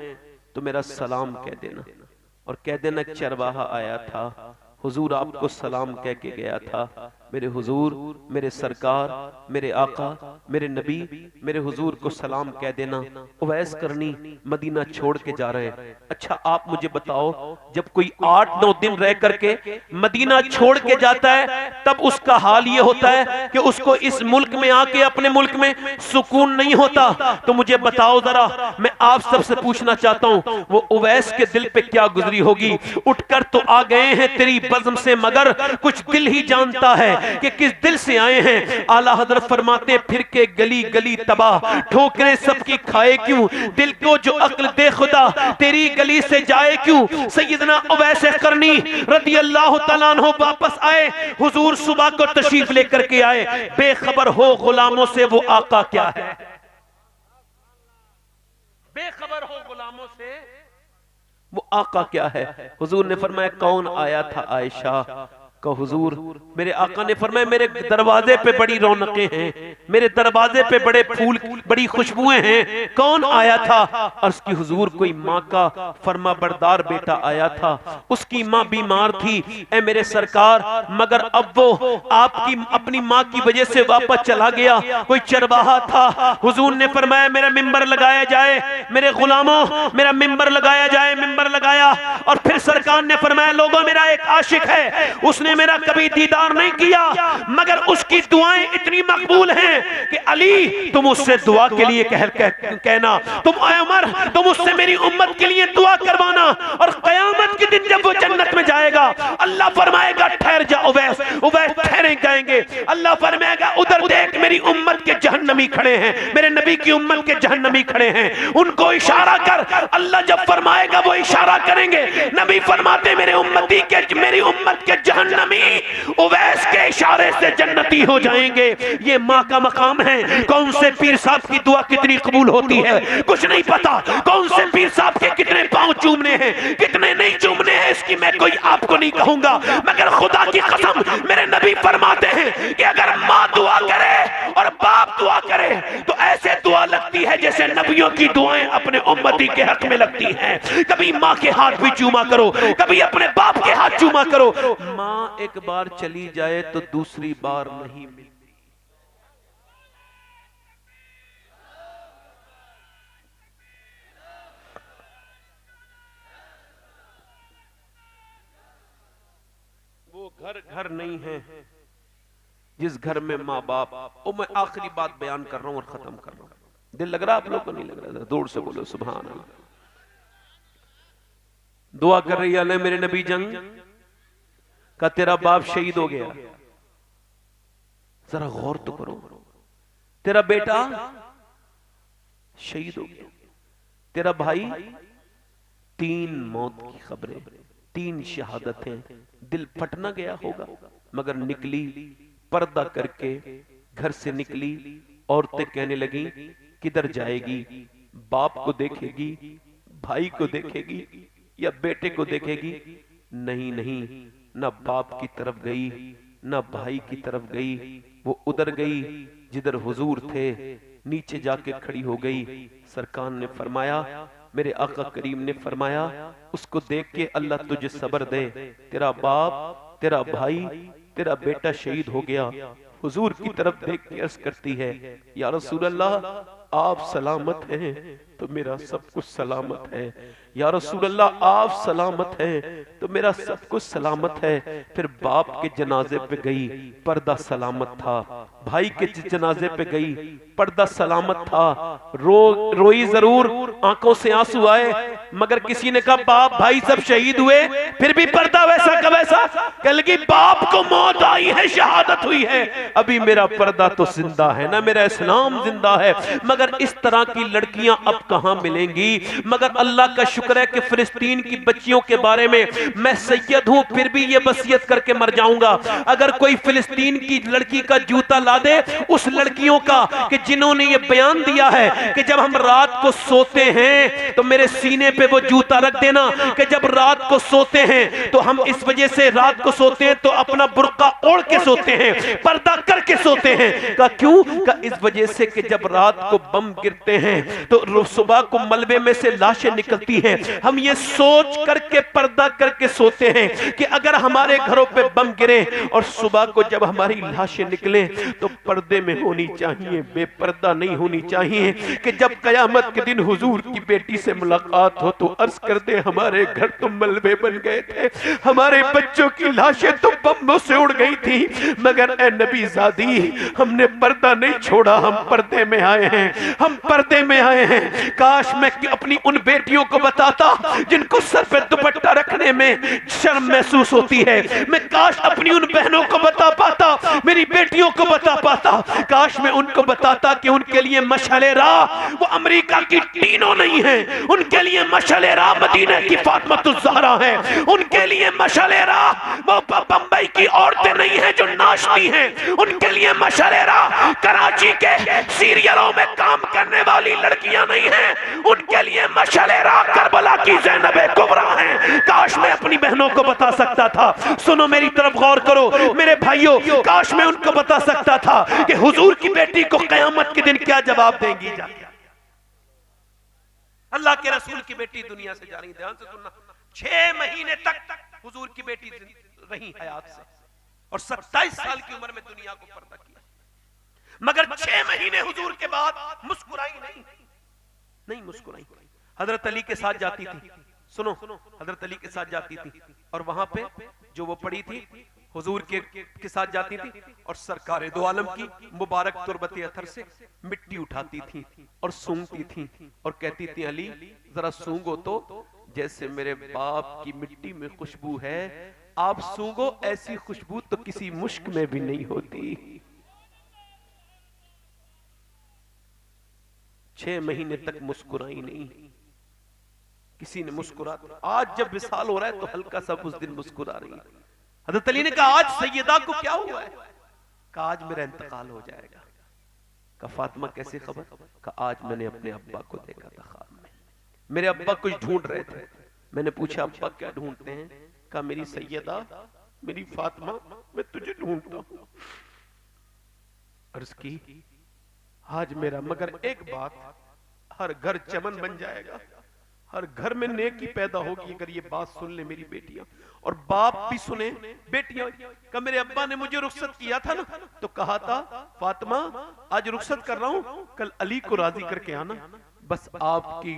तो मेरा सलाम कह देना और कह देना चरवाहा आया था, हुजूर आपको सलाम कह के गया था। मेरे हुजूर, मेरे सरकार, मेरे आका, मेरे नबी, मेरे हुजूर को सलाम कह देना। उवैस करनी मदीना छोड़ के जा रहे हैं। अच्छा आप मुझे बताओ, जब कोई 8-9 दिन रह करके मदीना छोड़ के जाता है, तब उसका हाल ये होता है कि उसको इस मुल्क में आके अपने मुल्क में सुकून नहीं होता। तो मुझे बताओ जरा, मैं आप सबसे पूछना चाहता हूं, वो उवैस के दिल पे क्या गुजरी होगी? उठकर तो आ गए हैं तेरी बज़्म से, मगर कुछ दिल ही जानता है कि किस दिल से आए हैं। आला हजरत फरमाते, फिर के गली गली तबाह, ठोकरें सबकी खाए क्यों, दिल को जो अक्ल दे खुदा, तेरी गली से जाए क्यों। सैयदना उवैस करनी रज़ी अल्लाह तआला अन्हु वापस आए, हुजूर सुबह को तशरीफ लेकर के आए। बेखबर हो गुलामों से वो आका क्या है, बेखबर हो गुलामों से वो आका क्या है। हुजूर ने फरमाया, कौन आया था आयशा, का हुजूर, मेरे आका ने फरमाया मेरे दरवाजे पे बड़ी रौनकें हैं, मेरे दरवाजे पे बड़े फूल, बड़ी खुशबुएं हैं, कौन आया था? अर्ज़ की हुजूर कोई माँ का फरमा बरदार बेटा आया था, उसकी माँ बीमार थी ए मेरे सरकार, मगर अब वो आपकी अपनी माँ की वजह से वापस चला गया, कोई चरवाहा था। हुजूर ने फरमाया मेरा मिंबर लगाया जाए, मेरे गुलामों मेरा मिंबर लगाया जाए, मिंबर लगाया। और फिर सरकार ने फरमाया लोगों मेरा एक आशिक है, उसने मेरा कभी दीदार नहीं किया, मगर उसकी दुआएं इतनी मकबूल हैं कि अली तुम उससे दुआ के लिए कहना, तुम उमर तुम उससे मेरी उम्मत के लिए दुआ करवाना, और कयामत के दिन जब वो जन्नत में जाएगा अल्लाह फरमाएगा ठहर जा उवैस, उवैस ठहरे जाएंगे, अल्लाह फरमाएगा उधर देख मेरी उम्मत के जहन्नमी खड़े हैं, मेरे नबी की उम्मत के जहन्नमी खड़े हैं, उनको इशारा कर। अल्लाह जब फरमाएगा वो इशारा करेंगे, नबी फरमाते मेरी उम्मत के जहन्नमी उवैस के इशारे से जन्नती हो जाएंगे। ये माँ का मकाम है। कौन से पीर साहब की दुआ कितनी कबूल होती है कुछ नहीं पता, कौन से पीर साहब के कितने पांव चूमने हैं कितने नहीं चूमने हैं इसकी मैं कोई आपको नहीं कहूंगा, मगर खुदा की कसम मेरे नबी फरमाते हैं कि अगर माँ दुआ करे और बाप दुआ करे तो ऐसे दुआ लगती है जैसे नबियों की दुआएं अपने उम्मती के हक में लगती हैं। कभी माँ के हाथ भी चूमा करो, कभी अपने बाप के हाथ चूमा करो। माँ एक बार चली जाए तो दूसरी बार नहीं मिलती। वो घर घर नहीं है जिस घर में माँ बाप। ओ मैं आखिरी बात बयान कर रहा हूं और खत्म कर रहा हूं। दिल लग रहा आप लोग को नहीं लग रहा? दूर से बोलो सुभान अल्लाह। दुआ कर रही है मेरे नबी जंग का तेरा बाप शहीद हो गया, जरा गौर तो करो, तेरा बेटा शहीद हो गया, तेरा भाई, 3 मौत की खबरें, 3 शहादतें, दिल फटना गया होगा मगर निकली, पर्दा करके घर से निकली। औरतें कहने लगी किधर जाएगी, बाप को देखेगी, भाई को देखेगी या बेटे को देखेगी? नहीं नहीं, ना बाप की तरफ गई ना भाई की तरफ गई, वो उधर गई जिधर हुजूर थे, नीचे जाके खड़ी हो गई। सरकार ने फरमाया, मेरे आका करीम ने फरमाया उसको देख के अल्लाह तुझे सब्र दे, तेरा बाप, तेरा भाई, तेरा बेटा शहीद हो गया। हुजूर की तरफ देख के अर्ज करती है, या रसूल अल्लाह आप सलामत हैं तो मेरा सब कुछ सलामत है, या रसूल अल्लाह आप सलामत हैं तो मेरा सब कुछ सलामत है। फिर बाप के जनाजे पे गई, पर्दा सलामत था, भाई के जनाजे पे गई, पर्दा सलामत था, रोई जरूर, आंखों से आंसू आए, मगर किसी ने कहा बाप भाई सब शहीद हुए फिर भी पर्दा वैसा का वैसा। कह लगी बाप को मौत आई है, शहादत हुई है, अभी मेरा पर्दा तो जिंदा है ना, मेरा इस्लाम जिंदा है। मगर इस तरह की लड़कियां अब कहां मिलेंगी? मगर अल्लाह का शुक्र है कि फिलिस्तीन की बच्चियों के बारे में मैं सैयद हूं, फिर भी ये वसीयत करके मर जाऊंगा, अगर कोई फिलिस्तीन की लड़की का जूता ला दे, उस लड़कियों का कि जिन्होंने ये बयान दिया है कि जब हम रात को सोते हैं तो मेरे सीने पे वो जूता रख देना, कि जब रात को सोते हैं तो हम इस वजह से रात को सोते हैं तो अपना बुर्का ओढ़ के सोते हैं, पर्दा करके सोते हैं। का क्यों? का इस वजह से कि जब रात को बम गिरते हैं तो सुबह को मलबे में से लाशें निकलती हैं, हम ये सोच करके पर्दा करके सोते हैं कि अगर हमारे घरों पे बम गिरे और सुबह को जब हमारी लाशें निकले तो पर्दे में होनी चाहिए, बेपर्दा नहीं होनी चाहिए। कि जब कयामत के दिन हुजूर की बेटी से मुलाकात हो तो अर्ज कर दे हमारे घर तो मलबे बन गए थे, हमारे बच्चों की लाशें तो बम्बों से उड़ गई थी, मगर ए नबी ज़ादी हमने पर्दा नहीं छोड़ा, हम पर्दे में आए हैं, हम पर्दे में आए हैं। काश मैं अपनी उन बेटियों को बताता जिनको सर पे दुपट्टा रखने में शर्म महसूस होती है, मैं काश अपनी उन बहनों को बता पाता, मेरी बेटियों को बता पाता, काश मैं उनको बताता कि उनके लिए मशअले राह वो अमेरिका की टीनो नहीं है, उनके लिए मशअले राह मदीना की फातिमातुज़ ज़हरा है, उनके लिए मशअले राह वो बंबई की औरतें नहीं है जो नाचती हैं, उनके लिए मशअले राह कराची के सीरियलों में काम करने वाली लड़कियां नहीं हैं, उनके लिए मशअले राह करबला की ज़ैनब कुबरा हैं। काश मैं अपनी बहनों को बता सकता था। सुनो मेरी तरफ गौर करो मेरे भाइयों, काश मैं उनको बता सकता था कि हुजूर की बेटी को क़यामत के दिन क्या जवाब देंगी जाके। अल्लाह के रसूल की बेटी दुनिया से जा रही, ध्यान से सुनना, 6 महीने तक हुजूर की बेटी रही हयात से और 27 साल की उम्र में दुनिया को पर्दा किया, मगर 6 महीने हुजूर के बाद मुस्कुराई नहीं मुस्कुराई। हजरत अली के साथ जाती थी, सुनो, हजरत अली के साथ जाती थी और वहां पे जो वो पड़ी थी हुजूर के साथ जाती थी और सरकार दो आलम की मुबारक तुरबत अथर से मिट्टी उठाती थी और सूंघती थी और कहती थी अली जरा सूंघो तो, जैसे मेरे बाप की मिट्टी में खुशबू है, आप सूंघो ऐसी खुशबू तो किसी मुश्क में भी नहीं होती। 6 महीने तक मुस्कुराई नहीं, किसी ने मुस्कुरा। आज जब विसाल हो रहा है तो हल्का सा उस दिन मुस्कुरा रही है। हज़रत अली ने कहा आज सैयदा को क्या हुआ है? कहा आज मेरा इंतकाल हो जाएगा। कहा फातिमा कैसे खबर? कहा आज मैंने अपने अब्बा को देखा था ख्वाब में, मेरे अब्बा कुछ ढूंढ रहे थे, मैंने पूछा अब्बा क्या ढूंढते हैं? कहा मेरी सैयदा, मेरी फातिमा, मैं तुझे ढूंढता हूं। अर्ज की आज मेरा, मगर एक बात, हर घर चमन बन जाएगा, हर घर में नेकी पैदा होगी अगर ये बात सुन ले मेरी बेटियां और बाप भी सुने। बेटियां का मेरे अब्बा ने मुझे रुखसत किया था ना, तो कहा था फातिमा आज रुखसत कर रहा हूं, कल अली को राजी करके आना। बस आपकी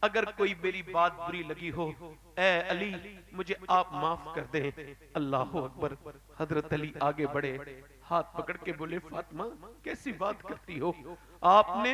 अगर कोई मेरी बात बुरी लगी हो, ए अली मुझे आप माफ कर दें। अल्लाह अकबर। हजरत अली आगे बढ़े, हाथ पकड़ के बोले फातिमा कैसी बात करती हो, आपने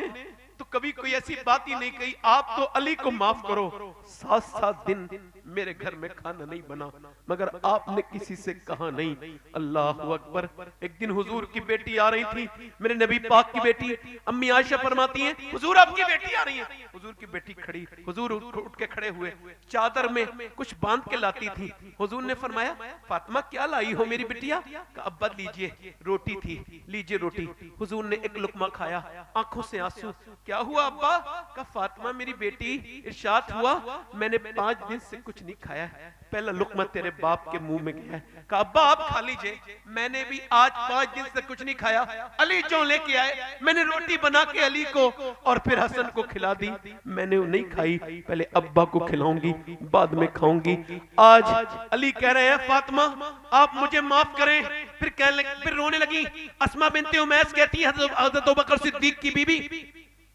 तो कभी कोई ऐसी बात ही नहीं कही, आप तो अली को माफ करो। 7-7 दिन मेरे घर में खाना नहीं बना, मगर आपने किसी से कहा नहीं। अल्लाह अकबर। एक दिन हुजूर की बेटी आ रही थी, मेरे नबी पाक की बेटी अम्मी आयशा फरमाती हैं हुजूर आपकी बेटी आ रही है। हुजूर की बेटी खड़ी, हुजूर उठ के खड़े हुए, चादर में कुछ बांध के लाती थी। हुजूर ने फरमाया फातिमा क्या लाई हो मेरी बिटिया? अब्बा लीजिए रोटी थी, लीजिए रोटी। हुजूर ने एक लुकमा खाया, आंखों से आंसू। क्या हुआ अब्बा? का फातिमा मेरी बेटी, इरशाद हुआ मैंने 5 दिन से कुछ नहीं खाया है, पहला लुकमा तेरे बाप के मुंह में गया है। कहा अब्बा आप खा लीजिए, मैंने भी आज 5 दिन से कुछ नहीं खाया। अली जो लेके आए मैंने रोटी बना के अली को और फिर हसन को खिला दी, मैंने वो नहीं खाई, पहले अब्बा को खिलाऊंगी बाद में खाऊंगी। आज अली कह रहे हैं फातिमा आप मुझे माफ करें। फिर रोने लगी। अस्मा बिनते उमैस कहती है हज़रत अबू बकर सिद्दीक की बीबी,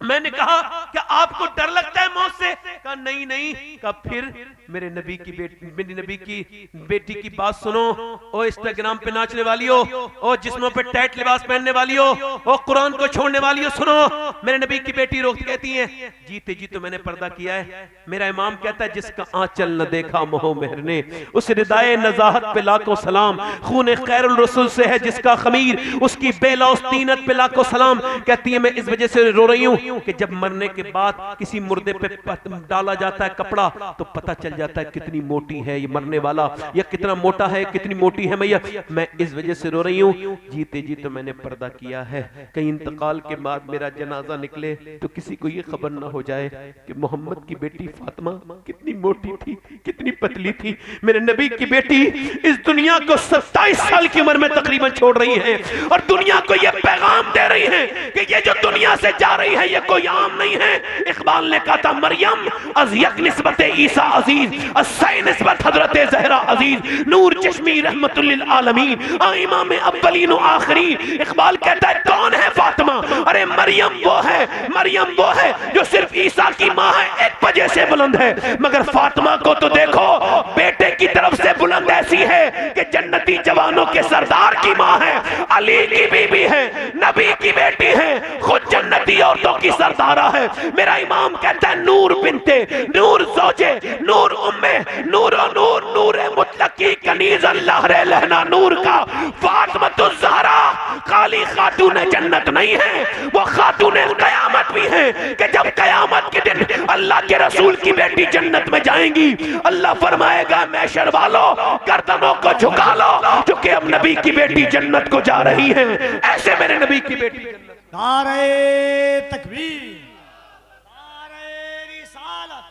मैंने कहा क्या आपको डर लगता है मौत से? कहा नहीं नहीं। कहा फिर मेरे नबी की बेटी की बात सुनो, ओ इंस्टाग्राम पे नाचने वाली हो, ओ जिस्मों पे टाइट लिबास पहनने वाली हो, ओ कुरान को छोड़ने वाली हो, सुनो मेरे नबी की बेटी रोक कहती है जीते जी तो मैंने पर्दा किया है। मेरा इमाम कहता है जिसका आंचल न देखा मोह मेहर ने, उस रिदाए नजाहत पे लाखों सलाम। खून खैरुल रसूल से है जिसका खमीर, उसकी बेलौस तीनत पे लाखों सलाम। कहती है मैं इस वजह से रो रही हूँ कि जब मरने के बाद किसी मुर्दे पे डाला जाता है कपड़ा तो पता चल जाता है कितनी मोटी है ये मरने वाला, या कितना मोटा है, कितनी मोटी है मैया। मैं इस वजह से रो रही हूँ, जीते जी तो मैंने पर्दा किया है, कहीं इंतकाल के बाद मेरा जनाजा निकले तो किसी को ये खबर ना हो जाए कि मोहम्मद की बेटी फातिमा कितनी मोटी थी, कितनी पतली थी। मेरे नबी की बेटी इस दुनिया को 27 साल की उम्र में तकरीबन छोड़ रही है और दुनिया को यह पैगाम दे रही है कि ये जो दुनिया से जा रही है ये कोई आम नहीं है। इकबाल ने कहा था मरियम अज़यक निस्बत ईसा अजीज, अस्सै निस्बत हजरत ज़हरा अजीज, नूर चश्मी रहमतुल लिल आलमीन, इमाम अव्वलीन व आखिरीन। इकबाल कहता है कौन है फातिमा? अरे मरियम वो है जो सिर्फ ईसा की माँ है, एक वजह से बुलंद है, मगर फातिमा को तो देखो बेटे की तरफ से बुलंद ऐसी है कि जन्नती जवानों के सरदार की माँ है, अली की बीबी है, नबी की बेटी है, खुद जन्नती औरतों की सरदारा है। मेरा इमाम कहता है नूर बिनते नूर ज़ौजे नूर उम्मे नूर नूर नूर मुतलकी कनीज अल्लाह रे लहना नूर का फातिमा ज़हरा खाली खातून जन्नत नहीं है, वो खातून कयामत भी है कि जब कयामत के दिन अल्लाह के रसूल की बेटी जन्नत में जाएंगी, अल्लाह फरमाएगा मैशर वालों गर्दनों को झुका लो क्योंकि अब नबी की बेटी जन्नत को जा रही है। ऐसे मेरे नबी की बेटी जन्नत। नारे तकबीर, नारे रिसालत,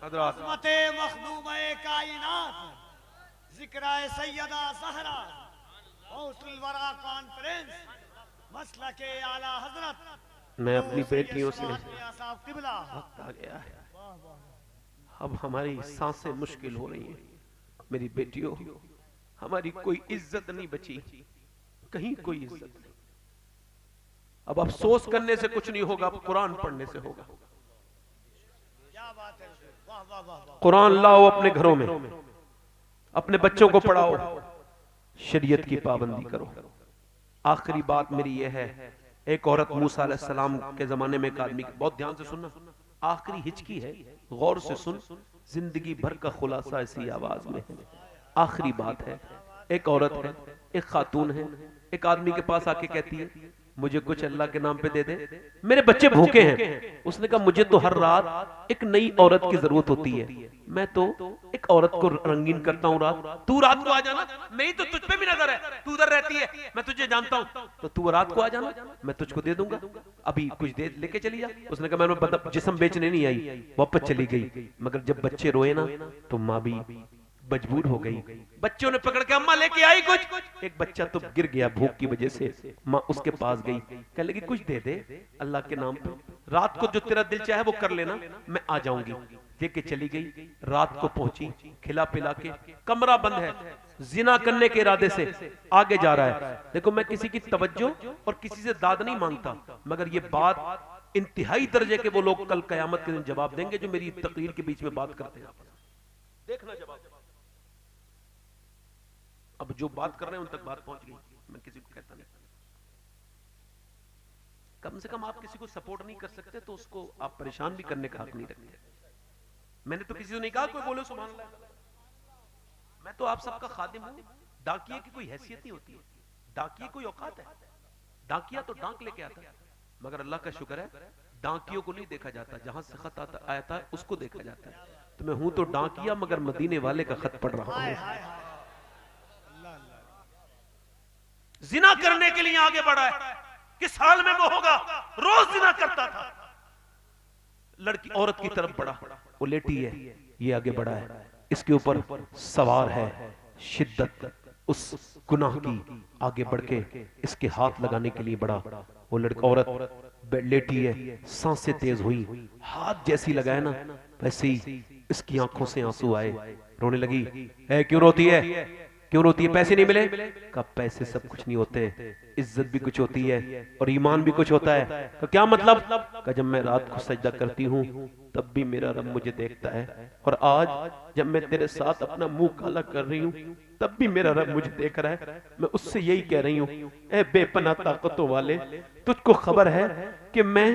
अज़मते मखदूमे कायनात ज़िक्र सैयदा ज़हरा गौसुल वरा कॉन्फ्रेंस मसलके आला हज़रत। मैं अपनी बेटियों से किबला वक्त आ गया है, अब हमारी सांसें मुश्किल हो रही हैं। मेरी बेटियों, हमारी कोई इज्जत नहीं बची, कहीं कोई इज्जत नहीं। अब अफसोस करने से कुछ नहीं होगा, अब कुरान पढ़ने से होगा। क्या बात है, वाह वाह वाह वाह। कुरान लाओ अपने घरों में, अपने बच्चों को पढ़ाओ, शरीयत की पाबंदी करो। आखिरी बात मेरी यह है, एक औरत मूसा अलैहिस्सलाम के जमाने में एक आदमी, बहुत ध्यान से सुनना, आखिरी हिचकी है, गौर से सुन, जिंदगी भर का खुलासा इसी आवाज में है। आखिरी बात है, एक औरत है, एक खातून है, एक आदमी के पास आके कहती है मुझे कुछ अल्लाह के नाम पे दे दे, मेरे बच्चे भूखे हैं। उसने कहा मुझे तो हर रात एक नई औरत की जरूरत होती है, मैं तो एक औरत को रंगीन करता हूँ रात, तू रात को आ जाना, मेरी तो तुझ पे भी नजर है, तू उधर रहती है, मैं तुझे जानता हूँ, तो तू रात को आ जाना, मैं तुझको दे दूंगा, अभी कुछ दे लेके चली जा। उसने कहा मैं जिस्म बेचने नहीं आई, वापस चली गई। मगर जब बच्चे रोए ना तो माँ भी मजबूर हो गई, बच्चों ने पकड़ के अम्मा लेके आई कुछ, एक बच्चा तो गिर गया भूख की वजह से, माँ उसके पास गई, कहने लगी कुछ दे दे अल्लाह के नाम पे, रात को जो तेरा दिल चाहे वो कर लेना, मैं आ जाऊंगी। लेके चली गई, रात को पहुंची, खिला पिला के, कमरा बंद है, जिना करने के इरादे से आगे जा रहा है। देखो मैं किसी की तवज्जो और किसी से दाद नहीं मांगता, मगर ये बात इंतहाई दर्जे के वो लोग कल कयामत के दिन जवाब देंगे जो मेरी तकरीर के बीच में बात करते हैं। देखना जवाब, अब जो बात कर रहे हैं उन तक बात पहुंच गई, मैं किसी को कहता नहीं। कम से कम आप किसी को सपोर्ट नहीं कर सकते तो उसको आप परेशान भी करने का हक नहीं रखते। मैंने तो किसी को नहीं कहा कोई बोले सुभान अल्लाह, मैं तो आप सबका खादिम हूं। डाकिये की कोई हैसियत नहीं होती है, डाकिये कोई औकात है, डाकिया तो डांक लेके आता है, मगर अल्लाह का शुक्र है डाकियों को नहीं देखा जाता, जहां से खत आया था उसको देखा जाता है। तो मैं हूं तो डाकिया, मगर मदीने वाले का खत पढ़ रहा हूं। जिना करने के लिए आगे बढ़ा है, किस हाल में वो होगा, रोज जिना करता था, लड़की औरत की तरफ बढ़ा, वो लेटी है, ये आगे बढ़ा है, इसके ऊपर सवार है, शिद्दत उस गुनाह की, आगे बढ़ के इसके हाथ लगाने के लिए बढ़ा, वो लड़की औरत लेटी है, सांसें तेज हुई, हाथ जैसी लगाए ना वैसे ही इसकी आंखों से आंसू आए, रोने लगी। क्यों रोती है, क्यों रोती है, पैसे नहीं मिले? का पैसे सब कुछ नहीं होते, इज्जत भी कुछ होती है और ईमान भी कुछ होता है। का क्या मतलब? का जब मैं रात को सजदा करती हूँ तब भी मेरा रब मुझे देखता है, और आज जब मैं तेरे साथ अपना मुंह काला कर रही हूँ तब भी मेरा रब मुझे देख रहा है। मैं उससे यही कह रही हूँ, ए बेपनाह ताकतों वाले, तुझको खबर है कि मैं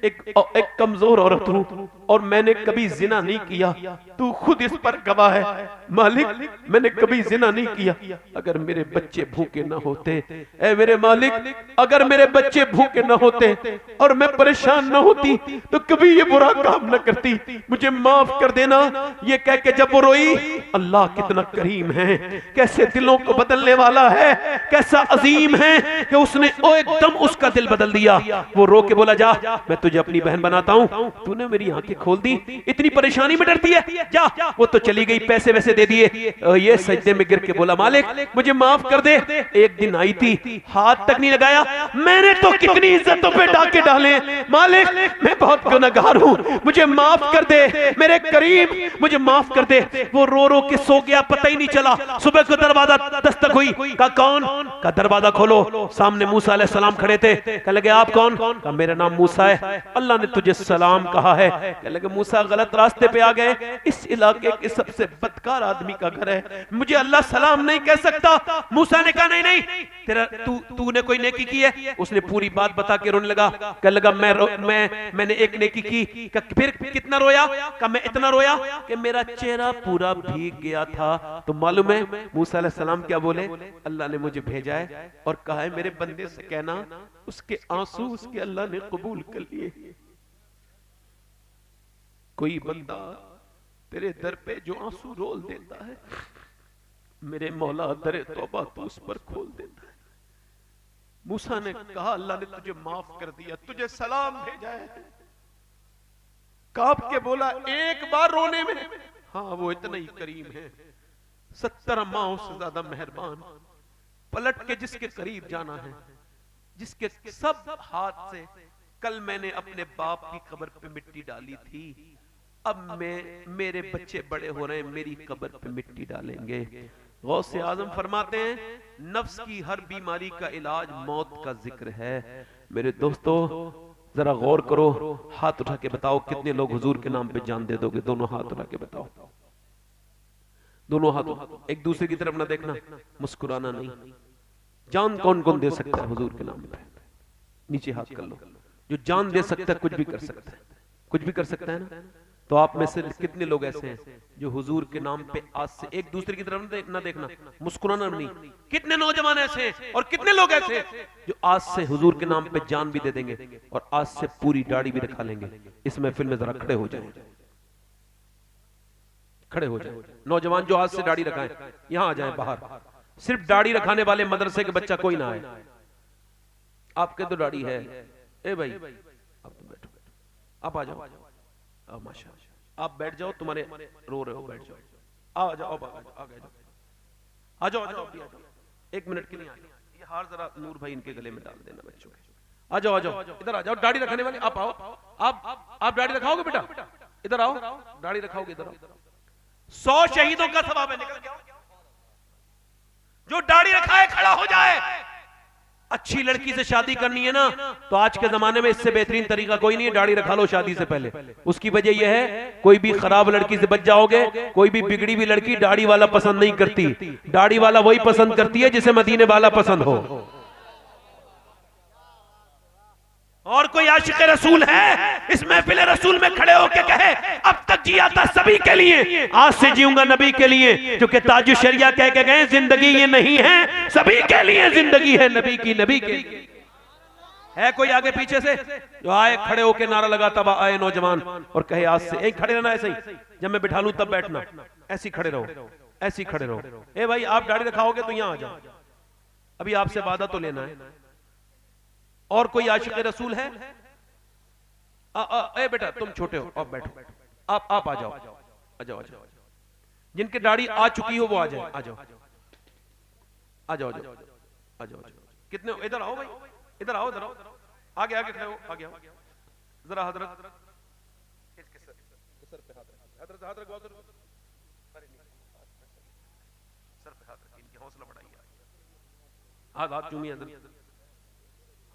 एक कमजोर औरत हूँ और मैंने कभी जिना नहीं किया, तू खुद इस पर गवाह है। मालिक मैंने कभी जिना नहीं किया, अगर मेरे बच्चे भूखे न होते, ए मेरे मालिक अगर मेरे बच्चे भूखे न होते और मैं परेशान न होती तो कभी ये बुरा काम न करती, मुझे माफ कर देना। ये कह के जब वो रोई, अल्लाह कितना करीम है, कैसे दिलों को बदलने वाला है, कैसा अजीम है कि उसने एकदम उसका दिल बदल दिया। वो रो के बोला, जा मैं तुझे अपनी बहन बनाता हूँ, तूने मेरी आंखें खोल दी, इतनी परेशानी में डरती है, जा। वो तो चली गई, पैसे वैसे दे दिए, ये सजदे में गिर के बोला, मालिक मुझे माफ कर दे, एक दिन आई थी हाथ तक नहीं लगाया, मैंने तो कितनी इज्जतों पे डाके डाले, मालिक मैं बहुत गुनहगार हूँ, मुझे माफ कर दे, मेरे करीम मुझे माफ कर दे। वो रो रो के सो गया, पता ही नहीं चला। सुबह को दरवाजा दस्तक हुई, का कौन? का दरवाजा खोलो, सामने मूसा अलैहिस्सलाम खड़े थे। कह लगे आप कौन? का मेरा नाम मूसा है, अल्लाह ने तुझे सलाम कहा है। कह लगे मूसा गलत रास्ते पे आ गए, इस इलाके के सबसे बदकार आदमी का घर है, मुझे अल्लाह सलाम नहीं कह सकता। मूसा ने कहा नहीं नहीं, तेरा तूने कोई नेकी की है? उसने पूरी बात बता के रोने लगा। कह लगा मैंने एक नेकी की। फिर कितना रोया? का मैं इतना रोया कि मेरा चेहरा पूरा भीग गया था। तो मालूम है मूसा अलैहिस्सलाम क्या बोले? अल्लाह ने मुझे भेजा है और कहा है मेरे बंदे से कहना उसके आंसू उसके अल्लाह ने कबूल कर लिए। कोई बंदा तेरे दर पे जो आंसू रोल देता है, मेरे मौला दरे तौबा तो उस पर खोल देता है। मूसा ने कहा अल्लाह ने तुझे माफ कर दिया, तुझे सलाम भेजा है। कांप के बोला एक बार रोने में, हाँ वो इतना ही करीम है, 70 माओं से ज्यादा मेहरबान। पलट के जिसके करीब जाना है, जिसके सब हाथ से, कल मैंने अपने बाप की कब्र पे मिट्टी डाली थी, अब मेरे बच्चे बड़े हो रहे हैं, मेरी कब्र पे मिट्टी डालेंगे। गौसे आजम फरमाते हैं नफ्स की हर बीमारी का इलाज मौत का जिक्र है। मेरे दोस्तों जरा गौर करो, हाथ उठा के बताओ कितने लोग हुजूर के नाम पे जान दे दोगे? दोनों हाथ उठा के बताओ, दोनों हाथ, एक दूसरे की तरफ ना देखना, मुस्कुराना नहीं। जान कौन कौन दे सकता है हुजूर के नाम पे? नीचे हाथ कर लो। जो जान दे सकता है, कुछ भी कर सकता है, कुछ भी कर सकता है ना। तो आप में से कितने लोग ऐसे हैं जो हुजूर के नाम पे आज से, एक दूसरे की तरफ ना देखना, मुस्कुराना नहीं, कितने नौजवान ऐसे हैं और कितने लोग ऐसे हैं जो आज से हुजूर के नाम पे जान भी दे देंगे और आज से पूरी दाढ़ी भी रखा लेंगे। इस महफिल में जरा खड़े हो जाए, खड़े हो जाए। नौजवान जो आज से दाढ़ी रखाएं यहां आ जाए बाहर। सिर्फ दाढ़ी रखाने वाले मदरसे के बच्चा कोई ना आए। आपके तो दाढ़ी है, ए भाई आप तो बैठो, आप आ जाओ, माशा आप बैठ जाओ, तुम्हारे रो रहे हो, बैठ जाओ, आ जाओ, आ गए, आ जाओ, आ जाओ, एक मिनट के लिए आ जाओ। ये हार जरा नूर भाई इनके गले में डाल देना बच्चों के। आ जाओ, आ जाओ, इधर आ जाओ, दाढ़ी रखने वाले आप आओ, आप दाढ़ी रखाओगे बेटा, इधर आओ, दाढ़ी रखाओगे, इधर आओ। 100 शहीदों का सवाब है, निकल गया। जो दाढ़ी रखाए खड़ा हो जाए। अच्छी लड़की से शादी करनी है ना, तो आज के जमाने में इससे बेहतरीन तरीका कोई नहीं है, दाढ़ी रखा लो शादी से पहले। उसकी वजह यह है, कोई भी खराब लड़की से बच जाओगे। कोई भी बिगड़ी हुई लड़की दाढ़ी वाला पसंद नहीं करती, दाढ़ी वाला वही पसंद करती है जिसे मदीने वाला पसंद हो। और कोई आशिक रसूल है इस महफिल रसूल में खड़े होके कहे अब तक जिया था सभी के लिए, आज से जीऊंगा नबी के लिए, जो कि ताजु शरिया कह के गए जिंदगी ये नहीं है सभी के लिए, जिंदगी है नबी की, नबी के लिए। है कोई आगे पीछे से जो आए खड़े होके नारा लगाता आए नौजवान और कहे आज से एक खड़े रहना, ऐसे ही जब मैं बिठा लूं तब बैठना, ऐसे खड़े रहो, ऐसे खड़े रहो। ए भाई आप दाढ़ी रखाओगे तो यहां आ जाओ, अभी आपसे वादा तो लेना है। और कोई आशिक रसूल है? ए बेटा तुम छोटे हो, आप बैठो, आप आ जाओ, आ जाओ, आ जाओ। जिनकी दाढ़ी आ चुकी हो वो आ जाए, आ जाओ, आ जाओ, आ जाओ। कितने इधर आओ भाई, इधर आओ, इधर आओ, आगे आगे खड़े हो, आगे आओ जरा। हजरत इसके सर पे हाथ रख, हजरत हाथ रखो, सर पे हाथ रखिए, इनकी हौसला बढ़ाइए। हाथ चूमिए,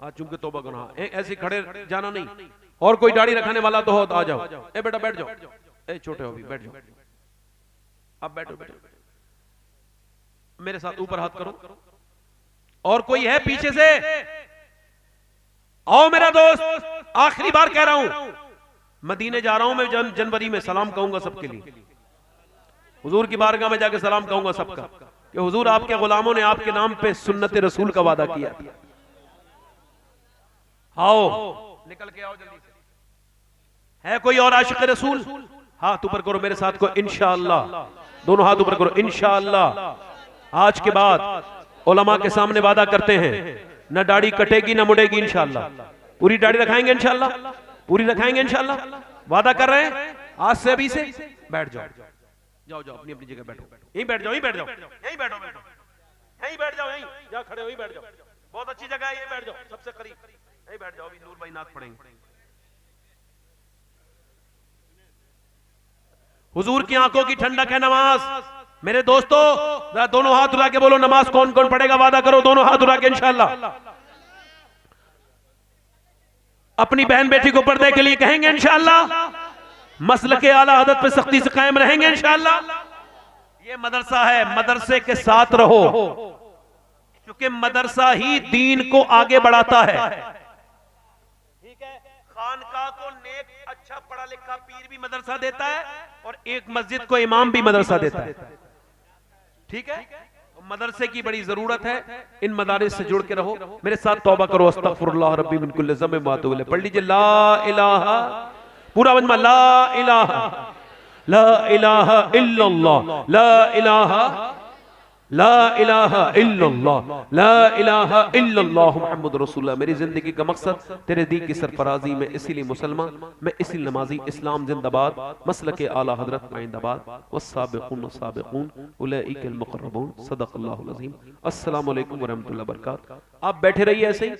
हाथ चूम के तौबा करो। ऐसे खड़े जाना नहीं। और कोई दाढ़ी रखने वाला तो हो तो आ जाओ। ए बेटा बैठ जाओ, ए छोटे हो भी बैठ जाओ, आप बैठो, बैठो मेरे साथ, ऊपर हाथ करो। और कोई है पीछे से? आओ मेरा दोस्त, आखिरी बार कह रहा हूं, मदीने जा रहा हूं मैं, जनवरी में सलाम कहूंगा सबके लिए, हुजूर की बारगाह में जाके सलाम कहूंगा सबका कि हुजूर आपके गुलामों ने आपके नाम पे सुन्नत रसूल का वादा किया। आओ निकल के आओ जल्दी से। है कोई और आशिक रसूल? हाथ ऊपर करो मेरे साथ को, इंशाअल्लाह, दोनों हाथ ऊपर करो, इंशाअल्लाह आज के बाद उलमा के सामने वादा करते हैं न दाढ़ी कटेगी न मुड़ेगी, इंशाअल्लाह पूरी दाढ़ी रखाएंगे, इंशाअल्लाह पूरी रखाएंगे, इंशाअल्लाह वादा कर रहे हैं। आज से अभी से बैठ जाओ, जाओ जाओ अपनी अपनी जगह बैठो, यहीं बैठ जाओ, यहीं बैठ जाओ, यहीं बैठो, यहीं बैठ जाओ, यहीं जा खड़े हो, यहीं बैठ जाओ, बहुत अच्छी जगह है, यहीं बैठ जाओ, सबसे करीब यहीं बैठ जाओ। अभी नूर भाई नात पढ़ेंगे। हुजूर की आंखों की ठंडक है नमाज। मेरे दोस्तों जरा दोनों हाथ उठा के बोलो, नमाज कौन कौन पढ़ेगा? वादा करो दोनों हाथ उठा के इंशाअल्लाह। अपनी बहन बेटी को पर्दे के लिए कहेंगे इंशाअल्लाह। मसल के आला हदत पे सख्ती से कायम रहेंगे इंशाअल्लाह। ये मदरसा है, मदरसे के साथ रहो, क्योंकि मदरसा ही दीन को आगे बढ़ाता है। ठीक है, खानका को नेक अच्छा पढ़ा लिखा पीर भी मदरसा देता है और एक मस्जिद को इमाम भी मदरसा देता है। ठीक है, मदरसे की बड़ी जरूरत है। इन मदारिस से जुड़ के रहो। मेरे साथ तौबा करो, अस्तगफिरुल्लाह रब्बी मिन कुल्लि ज़ंबिन व अतूबु इलैह। पढ़ लीजिए ला इलाहा, पूरा मजमा ला इलाहा, ला इलाहा इल्लल्लाह, ला इलाहा ला इलाहा इल्लल्लाह, ला इलाहा इल्लल्लाह मुहम्मद रसूलुल्लाह। मेरी जिंदगी का मकसद तेरे दी की सरफराजी में, इसीलिए मुसलमान, मैं इसीलिए नमाजी। इस्लाम जिंदाबाद, मसलक आला हजरत माइंदाबाद। वस्साबिकून साबिकून उलैइकल मुक़र्रबून। सदक़ल्लाहुल अज़ीम। अस्सलामु अलैकुम व रहमतुल्लाहि व बरकातहू। आप बैठे रहिए ऐसे ही।